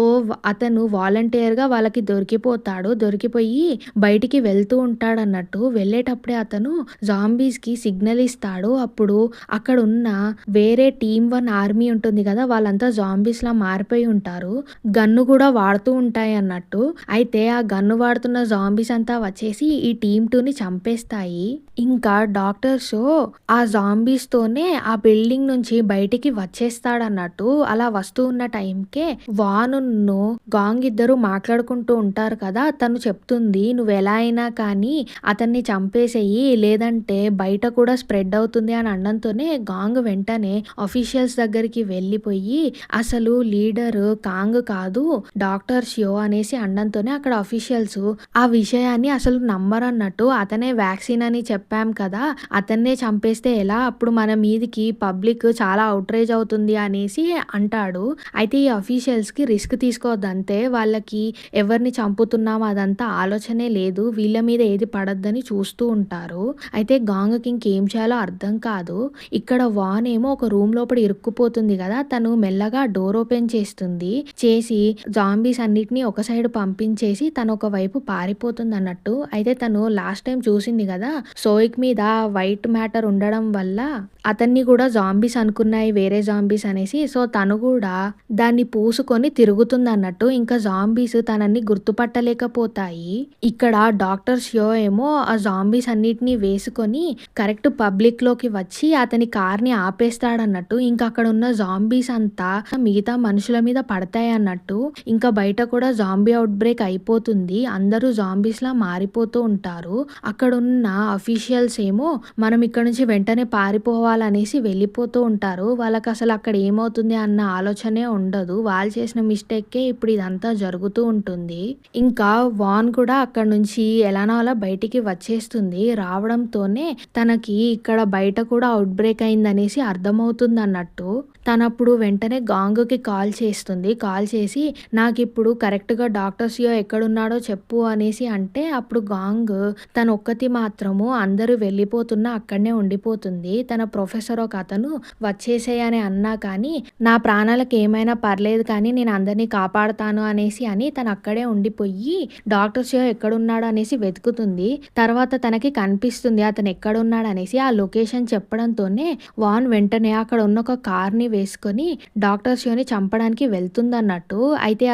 అతను వాలంటీర్‌గా వాళ్ళకి దొరికిపోతాడు. దొరికిపోయి బయటికి వెళ్తూ ఉంటాడన్నట్టు. వెళ్ళేటప్పుడే అతను జాంబీస్‌కి సిగ్నల్ ఇస్తాడు. అప్పుడు అక్కడున్న వేరే టీమ్ 1 ఆర్మీ ఉంటుంది కదా! వాళ్ళంతా జాంబీస్‌లా మారిపోయి ఉంటారు. గన్ను కూడా వాడుతూ ఉంటాయన్నట్టు. అయితే ఆ గన్ను వాడుతున్న జాంబీస్ అంతా వచ్చేసి ఈ టీమ్ 2ని చంపేస్తాయి. ఇంకా డాక్టర్ షో ఆ జాంబీస్‌తోనే ఆ బిల్డింగ్ నుంచి బయటికి వచ్చేస్తాడన్నట్టు. అలా వస్తూ ఉన్న టైంకే వానును గాంగ్ ఇద్దరు మాట్లాడుకుంటూ ఉంటారు కదా! తను చెప్తుంది, "నువ్వెలా అయినా కానీ అతన్ని చంపేసేయి. లేదంటే బయట కూడా స్ప్రెడ్ అవుతుంది" అని అనడంతోనే గాంగ్ వెంటనే అఫీషియల్స్ దగ్గరికి వెళ్ళిపోయి అసలు లీడరు కాంగ్ కాదు డాక్టర్ షో అనేసి అనడంతోనే అక్కడ అఫీషియల్స్ ఆ విషయాన్ని అసలు నమ్మరన్నట్టు. అతనే వ్యాక్సిన్ అని చెప్పాం కదా! అతన్నే చంపేస్తే ఎలా? అప్పుడు మన మీదికి పబ్లిక్ చాలా ఔట్రేజ్ అవుతుంది అనేసి అంటాడు. అయితే ఈ అఫీషియల్స్‌కి రిస్క్ తీసుకోవద్దంతే. వాళ్ళకి ఎవరిని చంపుతున్నాం అదంతా ఆలోచనే లేదు. వీళ్ళ మీద ఏది పడొద్దని చూస్తూ ఉంటారు. అయితే గాంగ్‌కి ఇంకేం చేయాలో అర్థం కాదు. ఇక్కడ వాన్ ఏమో ఒక రూమ్ లోపల ఇరుక్కుపోతుంది కదా! తను మెల్లగా డోర్ ఓపెన్ చేస్తుంది. చేసి జాంబీస్ అన్నిటిని ఒక సైడ్ పంపించేసి తను ఒక వైపు పారిపోతుందన్నట్టు. అయితే తను లాస్ట్ టైం చూసింది కదా! సోయిక్ మీద వైట్ మ్యాటర్ ఉండడం వల్ల అతన్ని కూడా జాంబీస్ అనుకున్నాయి వేరే జాంబీస్ అనేసి. సో తను కూడా దాన్ని పూసుకొని తిరుగుతుందన్నట్టు. ఇంకా జాంబీస్ తనని గుర్తుపట్టలేకపోతాయి. ఇక్కడ డాక్టర్ షో ఏమో ఆ జాంబీస్ అన్నిటిని వేసుకొని కరెక్ట్ పబ్లిక్‌లోకి వచ్చి అతని కార్‌ని ఆపేస్తాడన్నట్టు. ఇంకా అక్కడ ఉన్న జాంబీస్ అంతా మిగతా మనుషుల మీద పడతాయన్నట్టు. ఇంకా బయట కూడా జాంబీ ఔట్ బ్రేక్ అయిపోతుంది. అందరూ జాంబీస్‌లా మారిపోతూ ఉంటారు. అక్కడున్న అఫీషియల్స్ ఏమో మనం ఇక్కడ నుంచి వెంటనే పారిపోవాలనేసి వెళ్ళిపోతూ ఉంటారు. వాళ్ళకసలు అక్కడ ఏమవుతుంది అన్న ఆలోచనే ఉండదు. వాళ్ళు చేసిన మిస్టేక్‌కే ఇప్పుడు ఇదంతా జరుగుతూ ఉంటుంది. ఇంకా వాన్ కూడా అక్కడి నుంచి ఎలానో అలా బయటికి వచ్చేస్తుంది. రావడంతోనే తనకి ఇక్కడ బయట కూడా ఔట్ బ్రేక్ అయిందనేసి అర్థమవుతుందన్నట్టు. తనప్పుడు వెంటనే గాంగ్‌కి కాల్ చేస్తుంది. కాల్ చేసి నాకిప్పుడు కరెక్ట్‌గా డాక్టర్ షో ఎక్కడున్నాడో చెప్పు అనేసి అంటే అప్పుడు గాంగ్ తను ఒక్కతి మాత్రము అందరూ వెళ్ళిపోతున్నా అక్కడనే ఉండిపోతుంది. తన ప్రొఫెసర్ ఒక అతను వచ్చేసేయ్ అని అన్నా కానీ నా ప్రాణాలకు ఏమైనా పర్లేదు కానీ నేను అందరినీ కాపాడతాను అనేసి అని తను అక్కడే ఉండిపోయి డాక్టర్ షో ఎక్కడున్నాడు అనేసి వెతుకుతుంది. తర్వాత తనకి కనిపిస్తుంది అతను ఎక్కడున్నాడు అనేసి. ఆ లొకేషన్ చెప్పడంతోనే వాన్ వెంటనే అక్కడ ఉన్న ఒక కార్‌ని వేసుకొని డాక్టర్ షోని చంపడానికి వెళ్తుందన్నట్టు. అయితే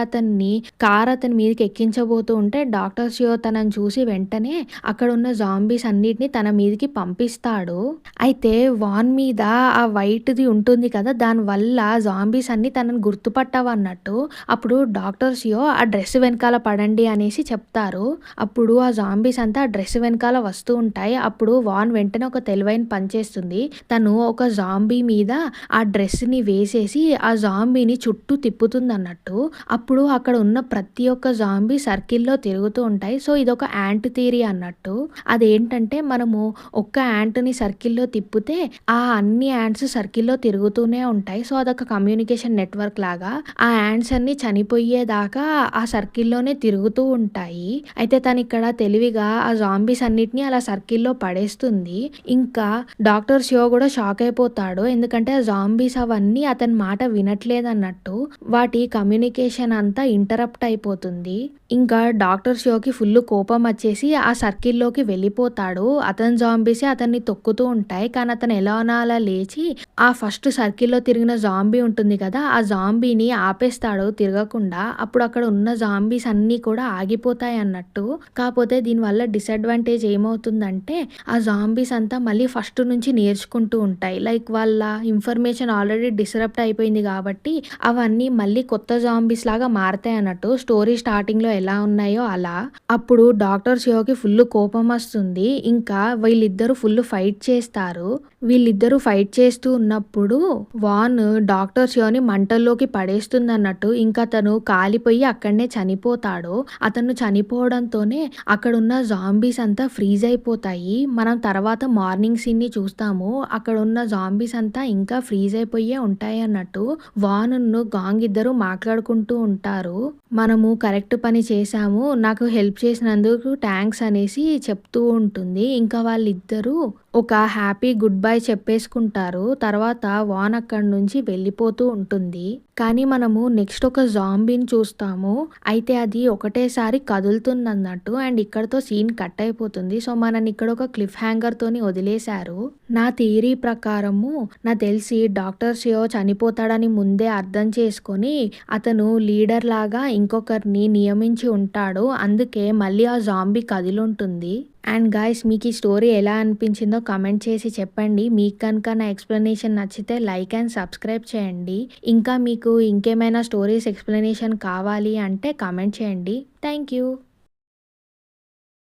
కార్ అతని మీదకి ఎక్కించబోతూ ఉంటే డాక్టర్ షో తనని చూసి వెంటనే అక్కడ ఉన్న జాంబీస్ అన్నిటిని తన మీదకి పంపిస్తాడు. అయితే వాన్ మీద ఆ వైట్‌ది ఉంటుంది కదా! దానివల్ల జాంబీస్ అన్నీ తనని గుర్తుపట్టవన్నట్టు. అప్పుడు డాక్టర్ షో ఆ డ్రెస్ వెనకాల పడండి అనేసి చెప్తారు. అప్పుడు ఆ జాంబీస్ అంతా ఆ డ్రెస్ వెనకాల వస్తూ ఉంటాయి. అప్పుడు వాన్ వెంటనే ఒక తెలివైన పని చేస్తుంది. తను ఒక జాంబీ మీద ఆ డ్రెస్‌ని వేసేసి ఆ జాంబీని చుట్టూ తిప్పుతుందన్నట్టు. అప్పుడు అక్కడ ఉన్న ప్రతి ఒక్క జాంబీ సర్కిల్‌లో తిరుగుతూ ఉంటాయి. సో ఇదొక యాంట్ థియరీ అన్నట్టు. అదేంటంటే మనము ఒక్క యాంట్‌ని సర్కిల్‌లో తిప్పితే ఆ అన్ని యాంట్స్ సర్కిల్‌లో తిరుగుతూనే ఉంటాయి. సో అదొక కమ్యూనికేషన్ నెట్వర్క్ లాగా. ఆ యాంట్స్ అన్నీ చనిపోయేదాకా ఆ సర్కిల్‌లోనే తిరుగుతూ ఉంటాయి. అయితే తనిక్కడ తెలివిగా ఆ జాంబీస్ అన్నిటిని అలా సర్కిల్‌లో పడేస్తుంది. ఇంకా డాక్టర్ షో కూడా షాక్ అయిపోతాడు. ఎందుకంటే ఆ జాంబీస్ అవన్నీ అతని మాట వినట్లేదన్నట్టు. వాటి కమ్యూనికేషన్ అంతా ఇంటరప్ట్ అయిపోతుంది. ఇంకా డాక్టర్ షోకి ఫుల్ కోపం వచ్చేసి ఆ సర్కిల్‌లోకి వెళ్ళిపోతాడు. అతని జాంబీసే అతన్ని తొక్కుతూ ఉంటాయి. కానీ అతను ఎలా అలా లేచి ఆ ఫస్ట్ సర్కిల్‌లో తిరిగిన జాంబీ ఉంటుంది కదా! ఆ జాంబీని ఆపేస్తాడు తిరగకుండా. అప్పుడు అక్కడ ఉన్న జాంబీస్ అన్నీ కూడా ఆగిపోతాయన్నట్టు. కాపోతే దీనివల్ల డిసడ్వాంటేజ్ ఏమవుతుందంటే, ఆ జాంబీస్ అంతా మళ్ళీ ఫస్ట్ నుంచి నేర్చుకుంటూ ఉంటాయి. లైక్ వాళ్ళ ఇన్ఫర్మేషన్ ఆల్రెడీ డిస్రప్ట్ అయిపోయింది కాబట్టి, అవన్నీ మళ్ళీ కొత్త జాంబీస్ లాగా మారతాయన్నట్టు. స్టోరీ స్టార్టింగ్‌లో ఎలా ఉన్నాయో అలా. అప్పుడు డాక్టర్ షియోకి ఫుల్లు కోపమొస్తుంది. ఇంకా వీళ్ళిద్దరూ ఫుల్లు ఫైట్ చేస్తారు. వీళ్ళిద్దరూ ఫైట్ చేస్తూ ఉన్నప్పుడు వాన్ డాక్టర్ షియోని మంటల్లోకి పడేస్తుందన్నట్టు. ఇంకా తను కాలిపోయి అక్కడనే చనిపోతాడు. అతను చనిపోవడంతోనే అక్కడున్న జాంబీస్ అంతా ఫ్రీజ్ అయిపోతాయి. మనం తర్వాత మార్నింగ్ సీన్‌ని చూస్తాము. అక్కడున్న జాంబీస్ అంతా ఇంకా ఫ్రీజ్ అయిపోయే ఉంటాయన్నట్టు. వానును గాంగ్ ఇద్దరు మాట్లాడుకుంటూ ఉంటారు. మనము కరెక్ట్ పని చేశాము. నాకు హెల్ప్ చేసినందుకు థాంక్స్ అనేసి చెప్తూ ఉంటుంది. ఇంకా వాళ్ళిద్దరూ ఒక హ్యాపీ గుడ్ బై చెప్పేసుకుంటారు. తర్వాత వాన్ అక్కడి నుంచి వెళ్ళిపోతూ ఉంటుంది. కానీ మనము నెక్స్ట్ ఒక జాంబీని చూస్తాము. అయితే అది ఒకటేసారి కదులుతుందన్నట్టు. అండ్ ఇక్కడితో సీన్ కట్ అయిపోతుంది. సో, మనని ఇక్కడ ఒక క్లిఫ్ హ్యాంగర్‌తోని వదిలేశారు. నా థియరీ ప్రకారము నాకు తెలిసి డాక్టర్ షియో చనిపోతాడని ముందే అర్థం చేసుకొని, అతను లీడర్ లాగా ఇంకొకరిని నియమించి ఉంటాడు. అందుకే మళ్ళీ ఆ జాంబీ కదిలుంటుంది. అండ్ గైస్, మీకు ఈ స్టోరీ ఎలా అనిపించిందో కామెంట్ చేసి చెప్పండి. మీకు కనుక నా ఎక్స్‌ప్లనేషన్ నచ్చితే లైక్ అండ్ సబ్స్క్రైబ్ చేయండి. ఇంకా మీకు ఇంకేమైనా స్టోరీస్ ఎక్స్‌ప్లనేషన్ కావాలి అంటే కామెంట్ చేయండి. Thank you.